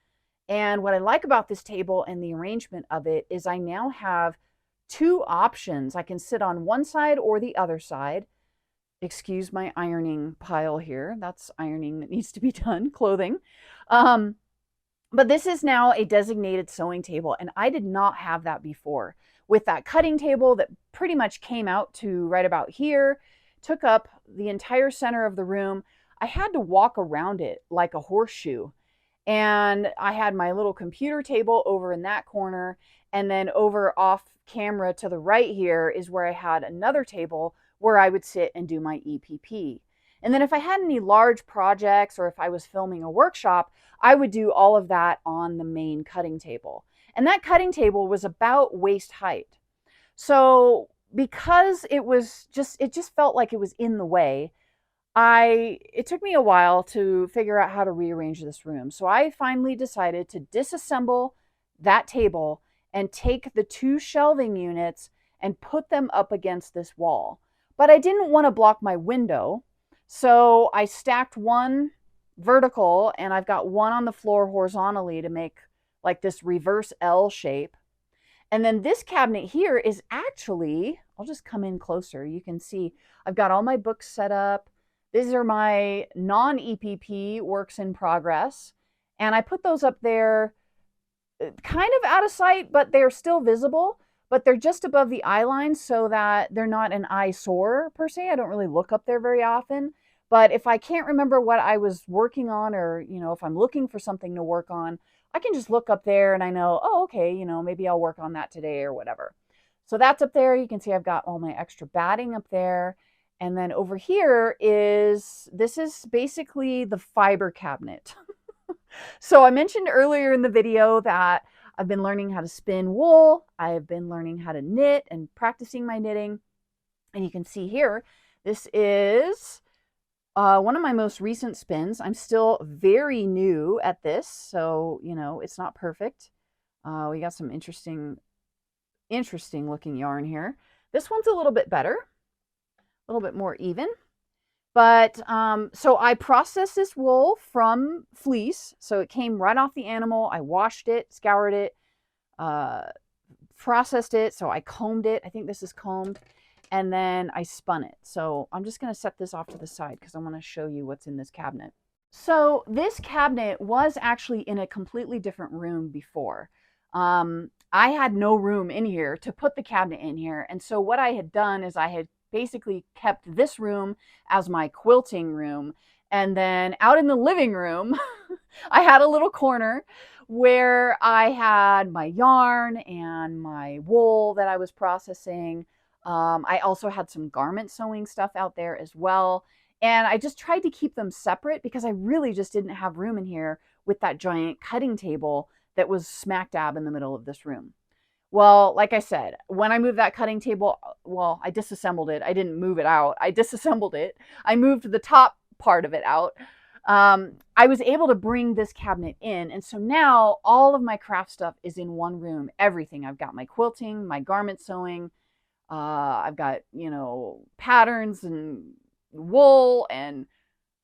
And what I like about this table and the arrangement of it is I now have two options. I can sit on one side or the other side. Excuse my ironing pile here. That's ironing that needs to be done, clothing. But this is now a designated sewing table, and I did not have that before. With that cutting table that pretty much came out to right about here, took up the entire center of the room, I had to walk around it like a horseshoe. And I had my little computer table over in that corner, and then over off camera to the right here is where I had another table where I would sit and do my EPP. And then if I had any large projects or if I was filming a workshop, I would do all of that on the main cutting table. And that cutting table was about waist height. So because it just felt like it was in the way, it took me a while to figure out how to rearrange this room. So I finally decided to disassemble that table and take the two shelving units and put them up against this wall. But I didn't want to block my window, so I stacked one vertical and I've got one on the floor horizontally to make like this reverse L shape. And then this cabinet here is actually, I'll just come in closer. You can see I've got all my books set up. These are my non-EPP works in progress. And I put those up there kind of out of sight, but they're still visible. But they're just above the eye line so that they're not an eyesore per se. I don't really look up there very often. But if I can't remember what I was working on, or, if I'm looking for something to work on, I can just look up there and I know, oh, okay, maybe I'll work on that today or whatever. So that's up there. You can see I've got all my extra batting up there. And then over here this is basically the fiber cabinet. So I mentioned earlier in the video that I've been learning how to spin wool. I've been learning how to knit and practicing my knitting. And you can see here, this is one of my most recent spins. I'm still very new at this, so, it's not perfect. We got some interesting looking yarn here. This one's a little bit better, a little bit more even. But so I processed this wool from fleece. So it came right off the animal. I washed it, scoured it, processed it. So I combed it. I think this is combed. And then I spun it. So I'm just going to set this off to the side because I want to show you what's in this cabinet. So this cabinet was actually in a completely different room before. I had no room in here to put the cabinet in here. And so what I had done is I had basically kept this room as my quilting room. And then out in the living room, I had a little corner where I had my yarn and my wool that I was processing. I also had some garment sewing stuff out there as well. And I just tried to keep them separate because I really just didn't have room in here with that giant cutting table that was smack dab in the middle of this room. Well, like I said, when I moved that cutting table, well, I disassembled it. I didn't move it out. I disassembled it. I moved the top part of it out. I was able to bring this cabinet in. And so now all of my craft stuff is in one room. Everything. I've got my quilting, my garment sewing. I've got, patterns and wool, and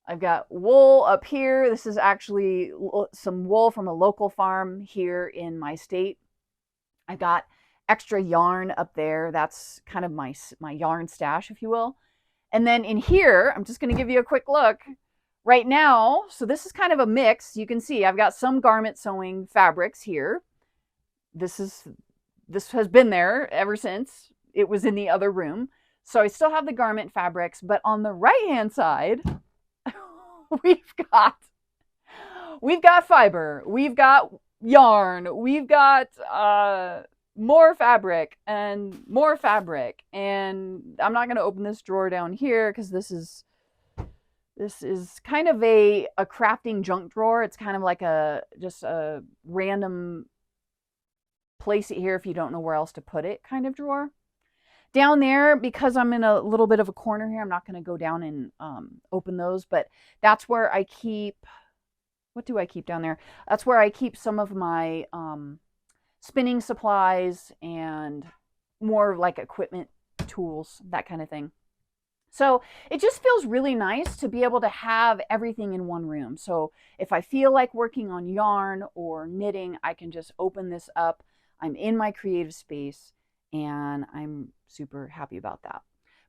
I've got wool up here. This is actually some wool from a local farm here in my state. I've got extra yarn up there. That's kind of my yarn stash, if you will. And then in here, I'm just going to give you a quick look right now. So this is kind of a mix. You can see I've got some garment sewing fabrics here. This has been there ever since it was in the other room. So I still have the garment fabrics, but on the right-hand side, we've got fiber, we've got yarn, we've got more fabric, and I'm not going to open this drawer down here because this is This is kind of a crafting junk drawer. It's kind of like just a random place it here if you don't know where else to put it kind of drawer. Down there, because I'm in a little bit of a corner here, I'm not going to go down and open those, but that's where I keep, what do I keep down there? That's where I keep some of my spinning supplies and more like equipment, tools, that kind of thing. So it just feels really nice to be able to have everything in one room. So if I feel like working on yarn or knitting, I can just open this up. I'm in my creative space and I'm super happy about that.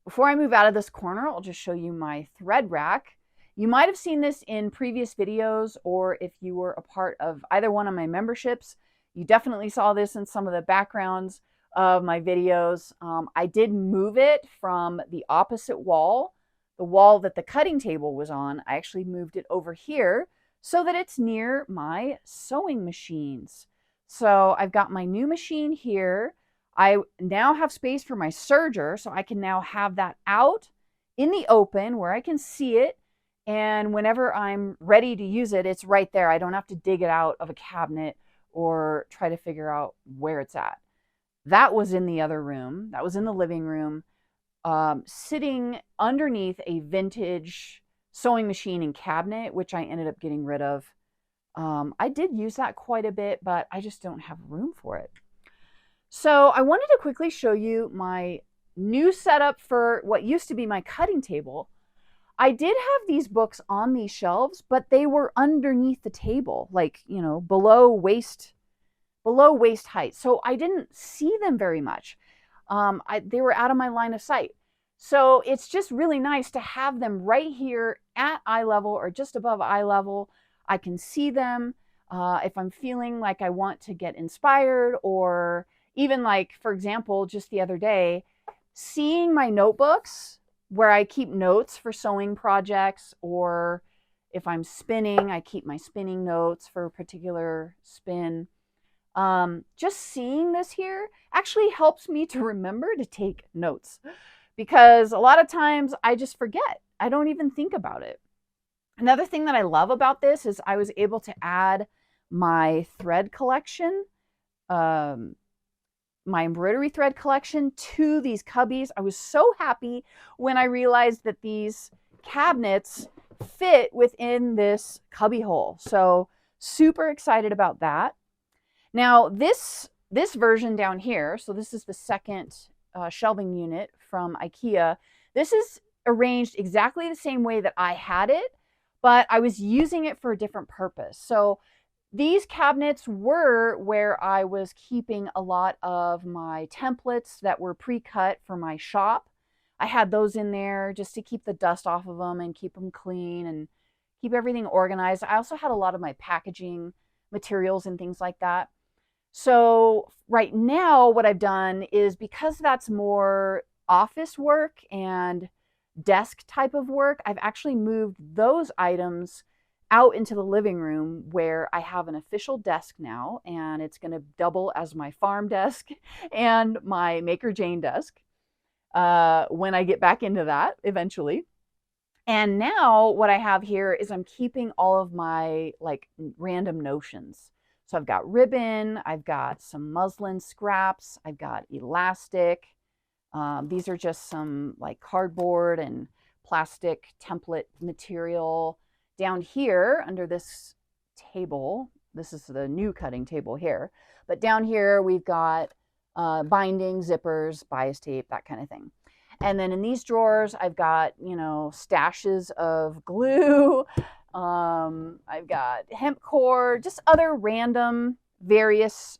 Before I move out of this corner, I'll just show you my thread rack. You might have seen this in previous videos, or if you were a part of either one of my memberships, you definitely saw this in some of the backgrounds of my videos. I did move it from the opposite wall, the wall that the cutting table was on. I actually moved it over here so that it's near my sewing machines. So I've got my new machine here. I now have space for my serger, so I can now have that out in the open where I can see it. And whenever I'm ready to use it, it's right there. I don't have to dig it out of a cabinet or try to figure out where it's at. That was in the other room. That was in the living room, sitting underneath a vintage sewing machine and cabinet, which I ended up getting rid of. I did use that quite a bit, but I just don't have room for it. So I wanted to quickly show you my new setup for what used to be my cutting table. I did have these books on these shelves, but they were underneath the table, like, you know, below waist height. So I didn't see them very much. They were out of my line of sight. So it's just really nice to have them right here at eye level or just above eye level. I can see them if I'm feeling like I want to get inspired, or even like, for example, just the other day, seeing my notebooks where I keep notes for sewing projects, or if I'm spinning, I keep my spinning notes for a particular spin. Just seeing this here actually helps me to remember to take notes, because a lot of times I just forget. I don't even think about it. Another thing that I love about this is I was able to add my thread collection, my embroidery thread collection to these cubbies. I was so happy when I realized that these cabinets fit within this cubby hole. So super excited about that. Now this version down here, so this is the second shelving unit from IKEA. This is arranged exactly the same way that I had it, but I was using it for a different purpose. So these cabinets were where I was keeping a lot of my templates that were pre-cut for my shop. I had those in there just to keep the dust off of them and keep them clean and keep everything organized. I also had a lot of my packaging materials and things like that. So right now what I've done is, because that's more office work and desk type of work, I've actually moved those items out into the living room where I have an official desk now, and it's going to double as my farm desk and my Maker Jane desk when I get back into that eventually. And now what I have here is I'm keeping all of my like random notions. So I've got ribbon, I've got some muslin scraps, I've got elastic. These are just some like cardboard and plastic template material. Down here under this table, this is the new cutting table here, but down here we've got binding, zippers, bias tape, that kind of thing. And then in these drawers, I've got, you know, stashes of glue. I've got hemp core, just other random various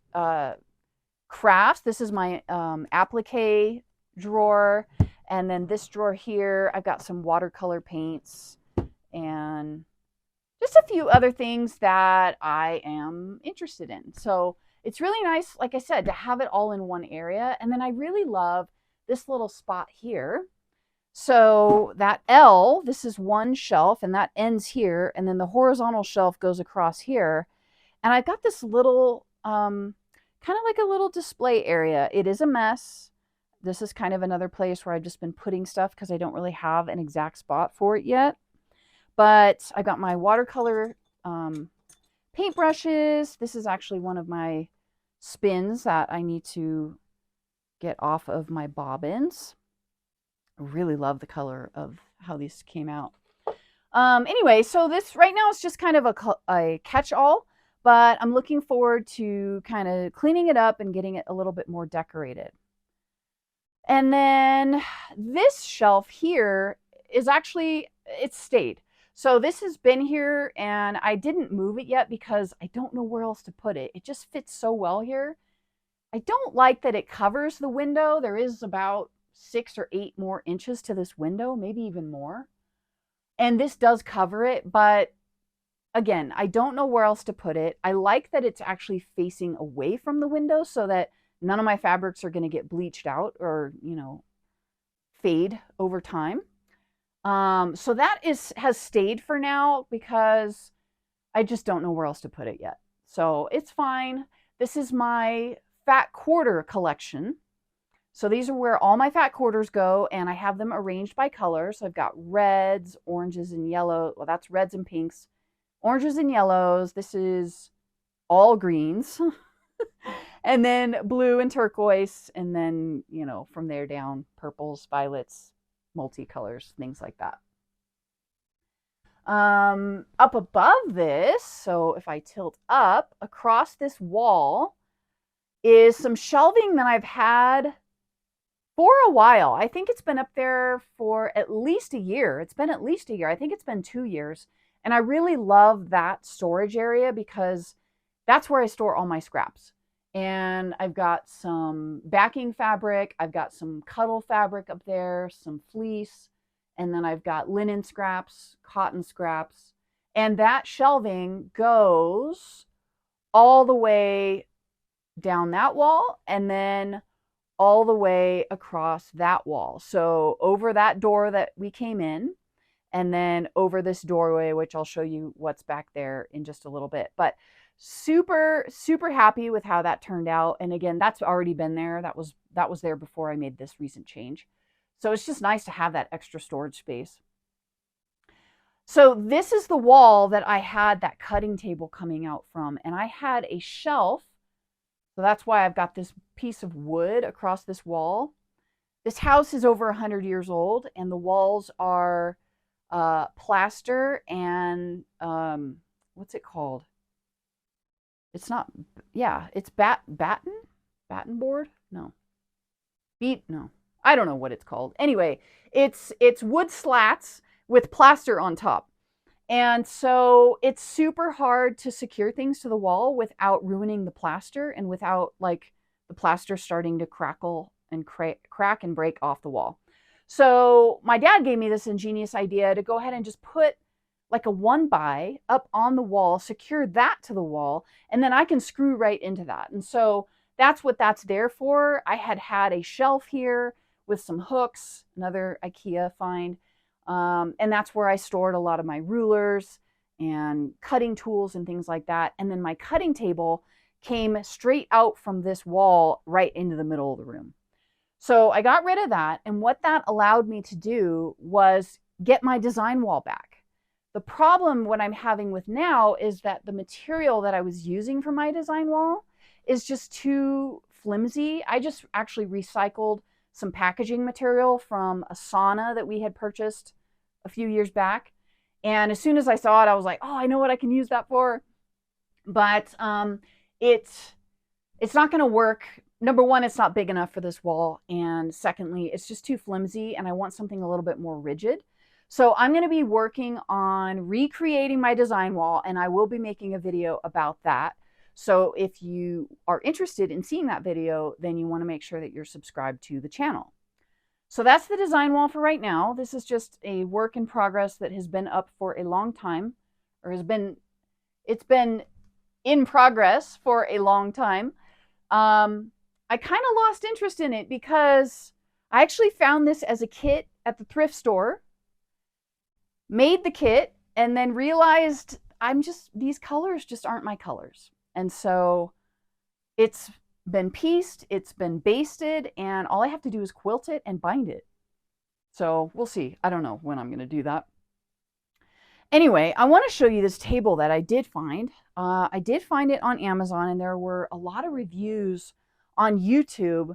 crafts. This is my applique drawer. And then this drawer here, I've got some watercolor paints and just a few other things that I am interested in. So it's really nice, like I said, to have it all in one area. And then I really love this little spot here. So that L, this is one shelf, and that ends here. And then the horizontal shelf goes across here. And I've got this little, kind of like a little display area. It is a mess. This is kind of another place where I've just been putting stuff because I don't really have an exact spot for it yet. But I got my watercolor paintbrushes. This is actually one of my spins that I need to get off of my bobbins. I really love the color of how these came out. Anyway, so this right now is just kind of a catch-all, but I'm looking forward to kind of cleaning it up and getting it a little bit more decorated. And then this shelf here is actually, it's stayed. So this has been here and I didn't move it yet because I don't know where else to put it. It just fits so well here. I don't like that it covers the window. There is about 6 or 8 more inches to this window, maybe even more. And this does cover it, but again, I don't know where else to put it. I like that it's actually facing away from the window so that none of my fabrics are going to get bleached out or, fade over time. So that has stayed for now because I just don't know where else to put it yet. So it's fine. This is my fat quarter collection. So these are where all my fat quarters go, and I have them arranged by color. So I've got reds, oranges, and yellow. Well, that's reds and pinks. Oranges and yellows. This is all greens. And then blue and turquoise. And then, from there down, purples, violets, multicolors, things like that. Up above this, so if I tilt up, across this wall is some shelving that I've had for a while. I think it's been up there for at least a year. It's been at least a year. I think it's been 2 years. And I really love that storage area because that's where I store all my scraps. And I've got some backing fabric. I've got some cuddle fabric up there, some fleece. And then I've got linen scraps, cotton scraps. And that shelving goes all the way down that wall and then all the way across that wall. So over that door that we came in, and then over this doorway, which I'll show you what's back there in just a little bit. But super, super happy with how that turned out. And again, that's already been there. That was there before I made this recent change. So it's just nice to have that extra storage space. So this is the wall that I had that cutting table coming out from. And I had a shelf. So that's why I've got this piece of wood across this wall. This house is over 100 years old, and the walls are plaster and what's it called? It's not, yeah, it's batten board? No. No. I don't know what it's called. Anyway, it's wood slats with plaster on top. And so it's super hard to secure things to the wall without ruining the plaster and without like the plaster starting to crackle and crack and break off the wall. So my dad gave me this ingenious idea to go ahead and just put like a 1x up on the wall, secure that to the wall, and then I can screw right into that. And so that's what that's there for. I had a shelf here with some hooks, another IKEA find. And that's where I stored a lot of my rulers and cutting tools and things like that. And then my cutting table came straight out from this wall right into the middle of the room. So I got rid of that. And what that allowed me to do was get my design wall back. The problem what I'm having with now is that the material that I was using for my design wall is just too flimsy. I just actually recycled some packaging material from a sauna that we had purchased a few years back. And as soon as I saw it, I was like, oh, I know what I can use that for. But it's not going to work. Number one, it's not big enough for this wall. And secondly, it's just too flimsy and I want something a little bit more rigid. So I'm going to be working on recreating my design wall, and I will be making a video about that. So if you are interested in seeing that video, then you want to make sure that you're subscribed to the channel. So that's the design wall for right now. This is just a work in progress that has been up for a long time, or it's been in progress for a long time. I kind of lost interest in it because I actually found this as a kit at the thrift store, made the kit, and then realized these colors just aren't my colors. And so it's been pieced, it's been basted, and all I have to do is quilt it and bind it. So we'll see. I don't know when I'm going to do that. Anyway, I want to show you this table that I did find. I did find it on Amazon, and there were a lot of reviews on YouTube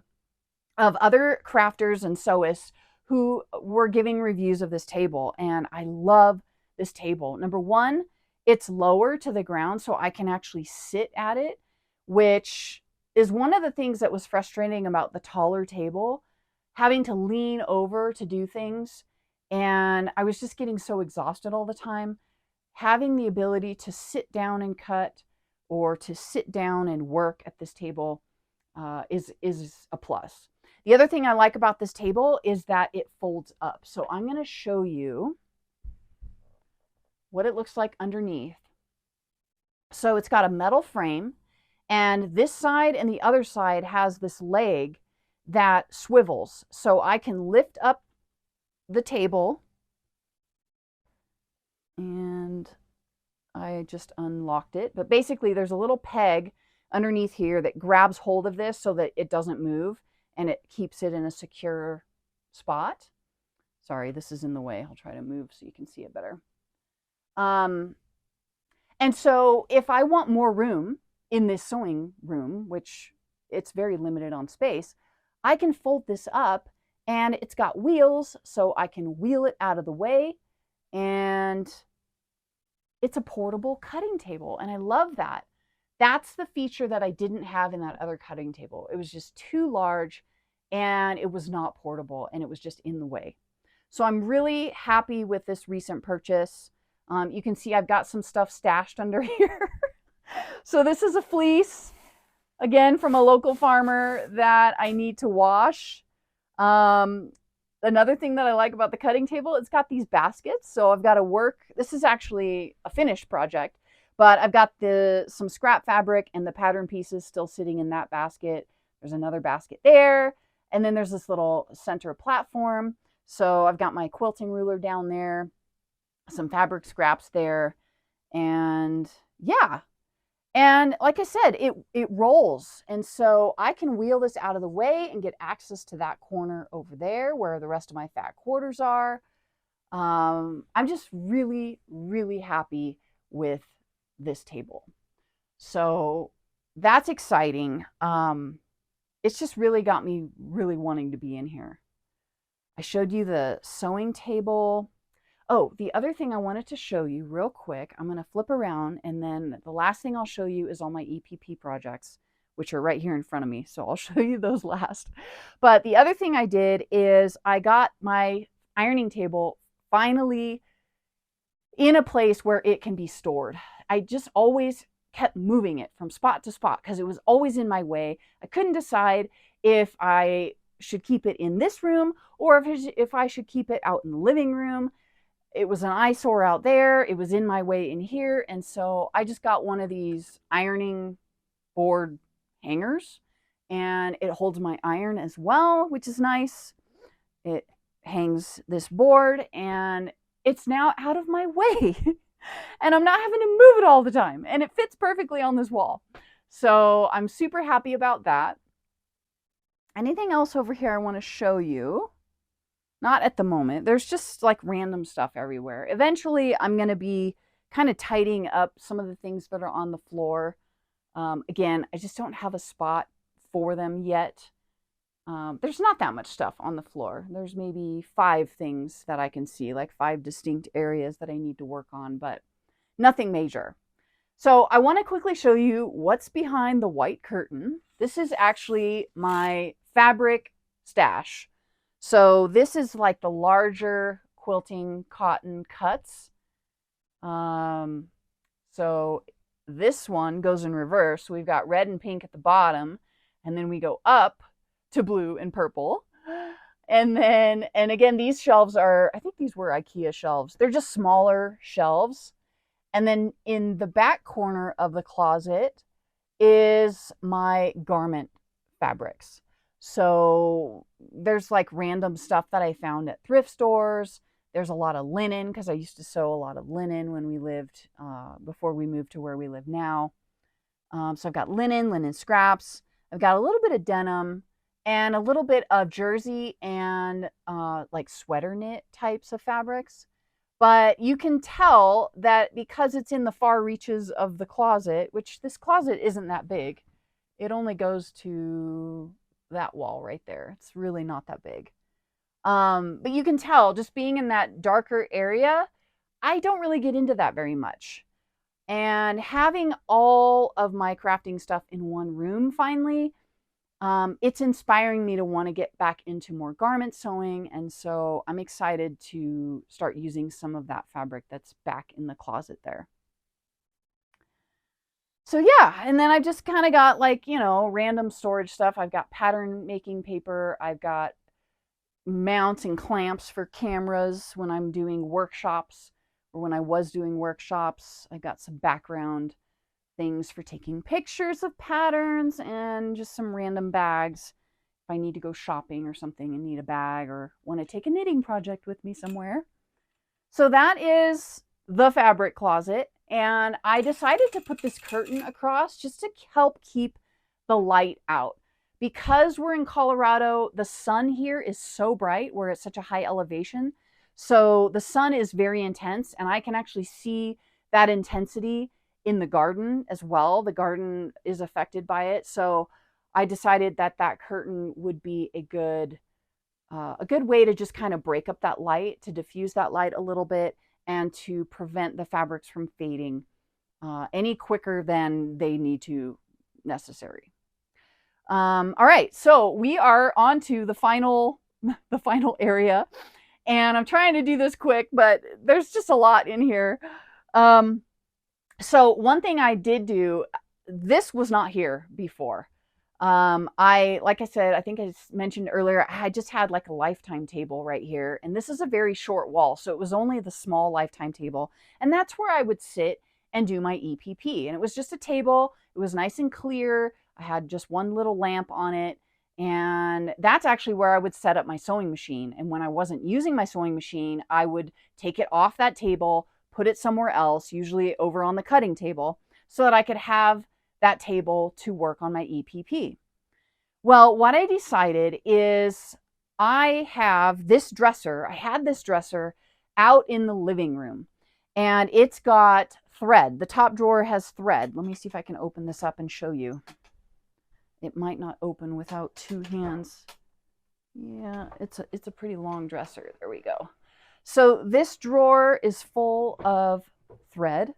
of other crafters and sewists who were giving reviews of this table. And I love this table. Number one, it's lower to the ground, so I can actually sit at it, which is one of the things that was frustrating about the taller table, having to lean over to do things. And I was just getting so exhausted all the time. Having the ability to sit down and cut or to sit down and work at this table is a plus. The other thing I like about this table is that it folds up. So I'm going to show you what it looks like underneath. So it's got a metal frame, and this side and the other side has this leg that swivels. So I can lift up the table, and I just unlocked it. But basically there's a little peg underneath here that grabs hold of this so that it doesn't move, and it keeps it in a secure spot. Sorry, this is in the way. I'll try to move so you can see it better. And so if I want more room in this sewing room, which it's very limited on space, I can fold this up, and it's got wheels, so I can wheel it out of the way, and it's a portable cutting table, and I love that. That's the feature that I didn't have in that other cutting table. It was just too large, and it was not portable, and it was just in the way. So I'm really happy with this recent purchase. You can see I've got some stuff stashed under here. So this is a fleece, again, from a local farmer that I need to wash. Another thing that I like about the cutting table, it's got these baskets. So I've got to work. This is actually a finished project, but I've got some scrap fabric and the pattern pieces still sitting in that basket. There's another basket there. And then there's this little center platform. So I've got my quilting ruler down there, some fabric scraps there. And yeah. And like I said, it rolls. And so I can wheel this out of the way and get access to that corner over there where the rest of my fat quarters are. I'm just really, really happy with this table. So that's exciting. It's just really got me really wanting to be in here. I showed you the sewing table. Oh, the other thing I wanted to show you real quick, I'm going to flip around, and then the last thing I'll show you is all my EPP projects, which are right here in front of me. So I'll show you those last. But the other thing I did is I got my ironing table finally in a place where it can be stored. I just always kept moving it from spot to spot because it was always in my way. I couldn't decide if I should keep it in this room or if I should keep it out in the living room. It was an eyesore out there. It was in my way in here. And so I just got one of these ironing board hangers, and it holds my iron as well, which is nice. It hangs this board, and it's now out of my way. And I'm not having to move it all the time. And it fits perfectly on this wall. So I'm super happy about that. Anything else over here I want to show you? Not at the moment. There's just like random stuff everywhere. Eventually, I'm going to be kind of tidying up some of the things that are on the floor. Again, I just don't have a spot for them yet. There's not that much stuff on the floor. There's maybe 5 things that I can see, like 5 distinct areas that I need to work on, but nothing major. So I want to quickly show you what's behind the white curtain. This is actually my fabric stash. So this is like the larger quilting cotton cuts. So this one goes in reverse. We've got red and pink at the bottom, and then we go up to blue and purple. And again, these shelves are, I think these were IKEA shelves. They're just smaller shelves. And then in the back corner of the closet is my garment fabrics. So there's like random stuff that I found at thrift stores. There's a lot of linen because I used to sew a lot of linen when we lived, before we moved to where we live now. So I've got linen scraps. I've got a little bit of denim and a little bit of jersey and like sweater knit types of fabrics. But you can tell that because it's in the far reaches of the closet, which this closet isn't that big, it only goes to that wall right there. It's really not that big. But you can tell just being in that darker area, I don't really get into that very much. And having all of my crafting stuff in one room finally, it's inspiring me to want to get back into more garment sewing. And so I'm excited to start using some of that fabric that's back in the closet there. So yeah, and then I've just kind of got like, random storage stuff. I've got pattern making paper. I've got mounts and clamps for cameras when I'm doing workshops or when I was doing workshops. I got some background things for taking pictures of patterns and just some random bags if I need to go shopping or something and need a bag or want to take a knitting project with me somewhere. So that is the fabric closet. And I decided to put this curtain across just to help keep the light out. Because we're in Colorado, the sun here is so bright. We're at such a high elevation. So the sun is very intense, and I can actually see that intensity in the garden as well. The garden is affected by it. So I decided that that curtain would be a good way to just kind of break up that light, to diffuse that light a little bit, and to prevent the fabrics from fading any quicker than they need to necessary. All right, so we are on to the final area, and I'm trying to do this quick, but there's just a lot in here. So one thing I did do, this was not here before. Like I said, I think I mentioned earlier, I just had like a lifetime table right here, and this is a very short wall, so it was only the small lifetime table, and that's where I would sit and do my EPP. And it was just a table. It was nice and clear. I had just one little lamp on it, and that's actually where I would set up my sewing machine. And when I wasn't using my sewing machine, I would take it off that table, put it somewhere else, usually over on the cutting table, so that I could have that table to work on my EPP. Well, what I decided is I had this dresser out in the living room, and it's got thread. The top drawer has thread. Let me see if I can open this up and show you. It might not open without two hands. Yeah, it's a pretty long dresser. There we go. So this drawer is full of thread.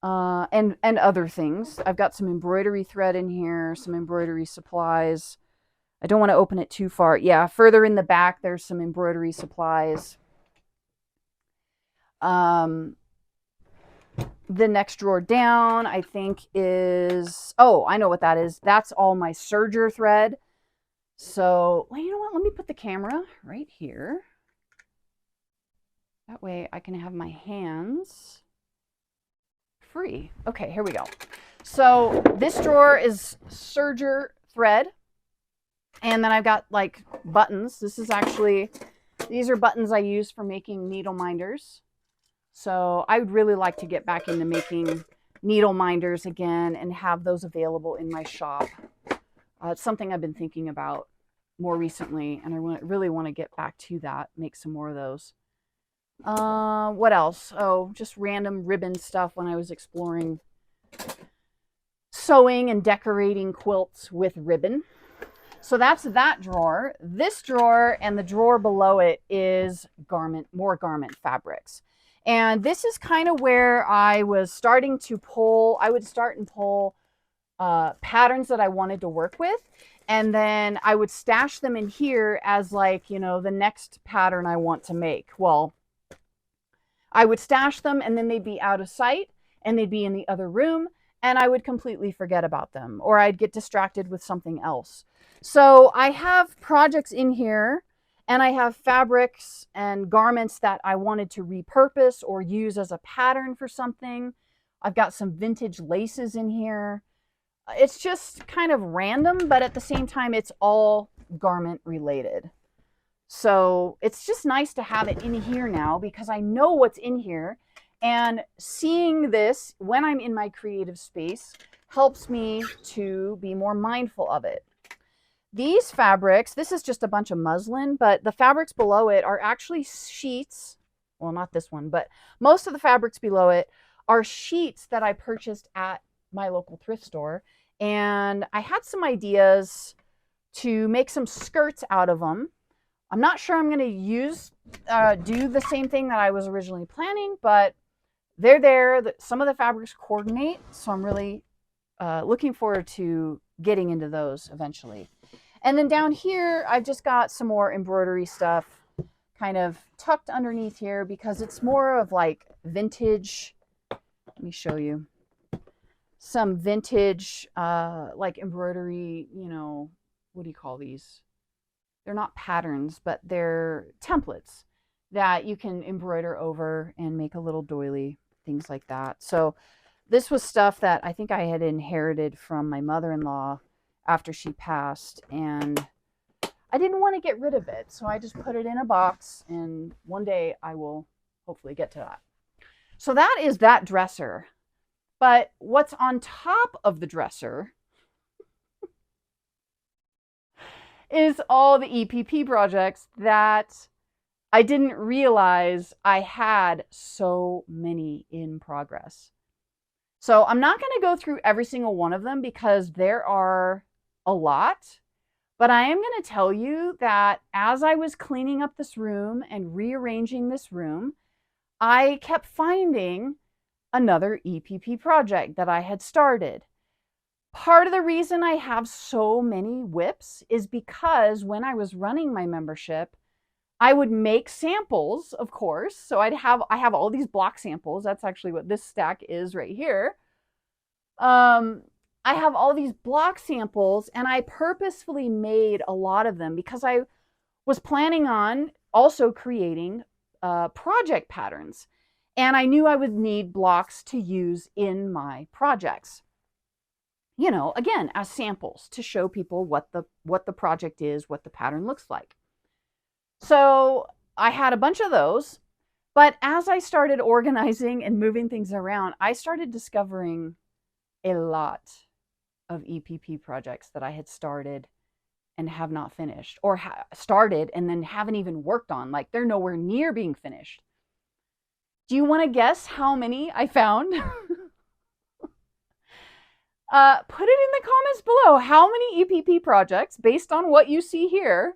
And other things. I've got some embroidery thread in here, some embroidery supplies. I don't want to open it too far. Yeah, further in the back, there's some embroidery supplies. The next drawer down, I think is, oh, I know what that is. That's all my serger thread. So, well, you know what? Let me put the camera right here. That way I can have my hands free. Okay, here we go. So this drawer is serger thread. And then I've got like buttons. These are buttons I use for making needle minders. So I would really like to get back into making needle minders again and have those available in my shop. It's something I've been thinking about more recently, and I really want to get back to that, make some more of those. What else? Oh, just random ribbon stuff when I was exploring sewing and decorating quilts with ribbon. So that's that drawer. This drawer and the drawer below it is more garment fabrics. And this is kind of where I was starting to pull, I would start and pull patterns that I wanted to work with. And then I would stash them in here as like, the next pattern I want to make. Well, I would stash them and then they'd be out of sight and they'd be in the other room and I would completely forget about them, or I'd get distracted with something else. So I have projects in here and I have fabrics and garments that I wanted to repurpose or use as a pattern for something. I've got some vintage laces in here. It's just kind of random, but at the same time, it's all garment related. So it's just nice to have it in here now because I know what's in here, and seeing this when I'm in my creative space helps me to be more mindful of it. These fabrics, this is just a bunch of muslin, but the fabrics below it are actually sheets. well, not this one, but most of the fabrics below it are sheets that I purchased at my local thrift store. And I had some ideas to make some skirts out of them. I'm not sure I'm going to do the same thing that I was originally planning, but they're there. Some of the fabrics coordinate, so I'm really looking forward to getting into those eventually. And then down here, I've just got some more embroidery stuff kind of tucked underneath here because it's more of like vintage. Let me show you some vintage like embroidery, you know, what do you call these? They're not patterns, but they're templates that you can embroider over and make a little doily, things like that. So this was stuff that I think I had inherited from my mother-in-law after she passed, and I didn't want to get rid of it. So I just put it in a box, and one day I will hopefully get to that. So that is that dresser. But what's on top of the dresser is all the EPP projects that I didn't realize I had so many in progress. So I'm not going to go through every single one of them because there are a lot, but I am going to tell you that as I was cleaning up this room and rearranging this room, I kept finding another EPP project that I had started. Part of the reason I have so many whips is because when I was running my membership, I would make samples, of course. So I have all these block samples. That's actually what this stack is right here. I have all these block samples, and I purposefully made a lot of them because I was planning on also creating project patterns. And I knew I would need blocks to use in my projects. You know, again, as samples to show people what the project is, what the pattern looks like. So I had a bunch of those, but as I started organizing and moving things around, I started discovering a lot of EPP projects that I had started and have not finished, or started and then haven't even worked on. Like they're nowhere near being finished. Do you want to guess how many I found? Put it in the comments below. How many EPP projects, based on what you see here,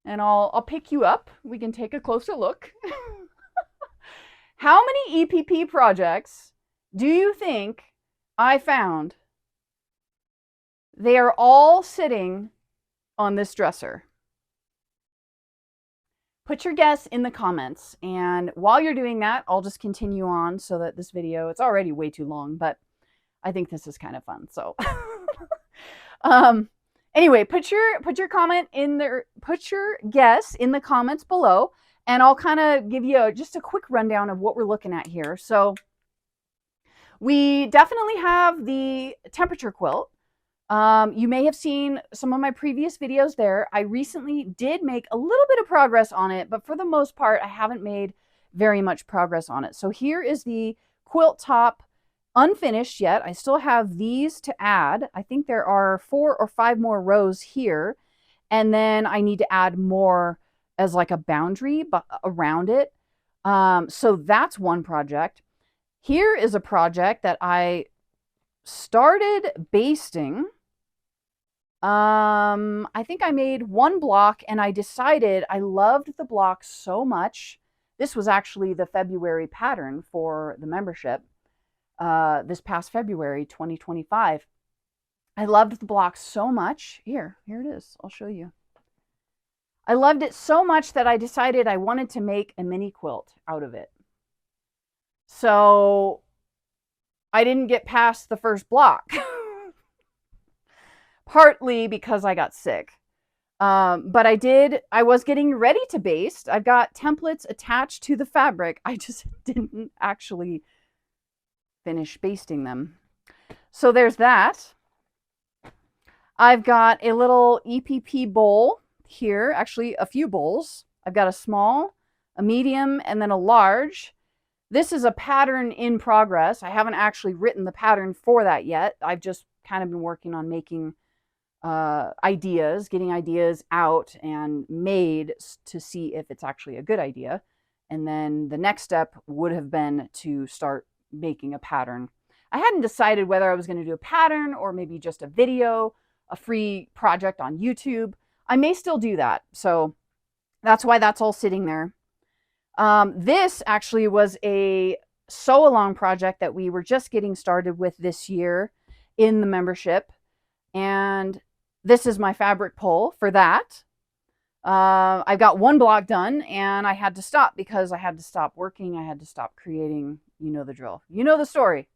and I'll pick you up. We can take a closer look. How many EPP projects do you think I found? They are all sitting on this dresser. Put your guess in the comments, and while you're doing that, I'll just continue on so that this video, it's already way too long, but I think this is kind of fun. So anyway, put your comment in there, put your guess in the comments below, and I'll kind of give you just a quick rundown of what we're looking at here. So we definitely have the temperature quilt. You may have seen some of my previous videos there. I recently did make a little bit of progress on it, but for the most part, I haven't made very much progress on it. So here is the quilt top, unfinished yet. I still have these to add. I think there are 4 or 5 more rows here. And then I need to add more as like a boundary around it. So that's one project. Here is a project that I started basting. I think I made 1 block, and I decided I loved the block so much. This was actually the February pattern for the membership. This past February 2025. I loved the block so much. Here it is. I'll show you. I loved it so much that I decided I wanted to make a mini quilt out of it. So I didn't get past the first block. Partly because I got sick. But I was getting ready to baste. I've got templates attached to the fabric. I just didn't actually finish basting them. So there's that. I've got a little EPP bowl here, actually a few bowls. I've got a small, a medium, and then a large. This is a pattern in progress. I haven't actually written the pattern for that yet. I've just kind of been working on making ideas, getting ideas out and made to see if it's actually a good idea. And then the next step would have been to start making a pattern. I hadn't decided whether I was going to do a pattern or maybe just a video, a free project on YouTube. I may still do that. So that's why that's all sitting there. This actually was a sew along project that we were just getting started with this year in the membership. And this is my fabric pull for that. I got one block done and I had to stop because I had to stop working. I had to stop creating. You know the drill. You know the story.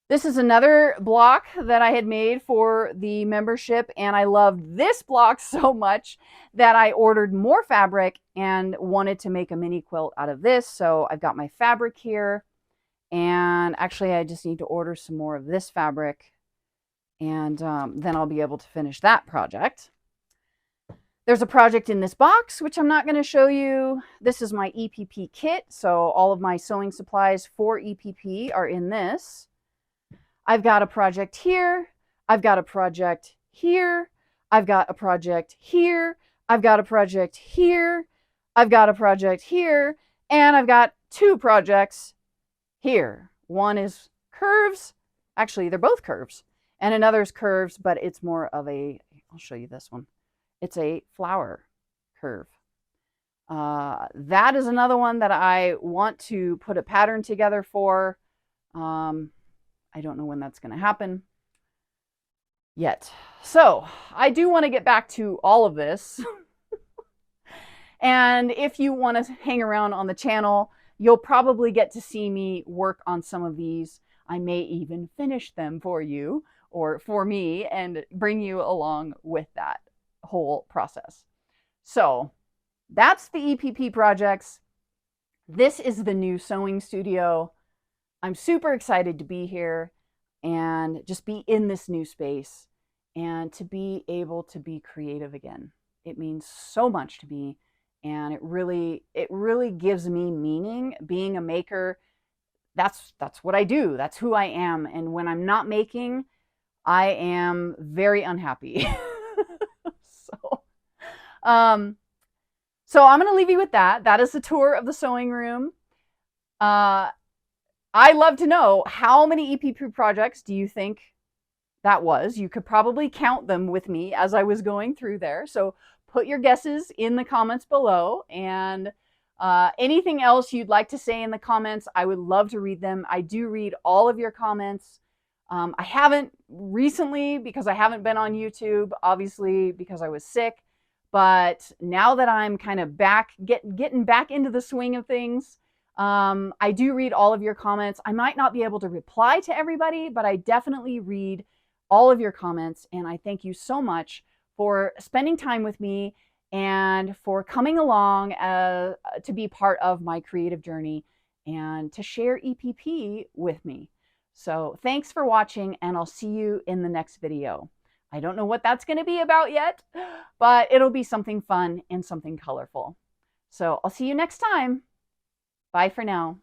This is another block that I had made for the membership, and I loved this block so much that I ordered more fabric and wanted to make a mini quilt out of this. So I've got my fabric here, and actually I just need to order some more of this fabric, and then I'll be able to finish that project. There's a project in this box, which I'm not going to show you. This is my EPP kit, so all of my sewing supplies for EPP are in this. I've got a project here, I've got a project here, I've got a project here, I've got a project here, I've got a project here, and I've got two projects here. One is curves, actually they're both curves, and another is curves, but it's more of a, I'll show you this one. It's a flower curve. That is another one that I want to put a pattern together for. I don't know when that's going to happen yet. So I do want to get back to all of this. And if you want to hang around on the channel, you'll probably get to see me work on some of these. I may even finish them for you or for me and bring you along with that whole process. So that's the EPP projects. This is the new sewing studio. I'm super excited to be here and just be in this new space and to be able to be creative again. It means so much to me, and it really gives me meaning. Being a maker, that's what I do. That's who I am. And when I'm not making, I am very unhappy. So I'm going to leave you with that. That is the tour of the sewing room. I love to know, how many EPP projects do you think that was? You could probably count them with me as I was going through there. So put your guesses in the comments below, and anything else you'd like to say in the comments, I would love to read them. I do read all of your comments. I haven't recently because I haven't been on YouTube, obviously because I was sick. But now that I'm kind of getting back into the swing of things, I do read all of your comments. I might not be able to reply to everybody, but I definitely read all of your comments. And I thank you so much for spending time with me and for coming along to be part of my creative journey and to share EPP with me. So thanks for watching, and I'll see you in the next video. I don't know what that's going to be about yet, but it'll be something fun and something colorful. So I'll see you next time. Bye for now.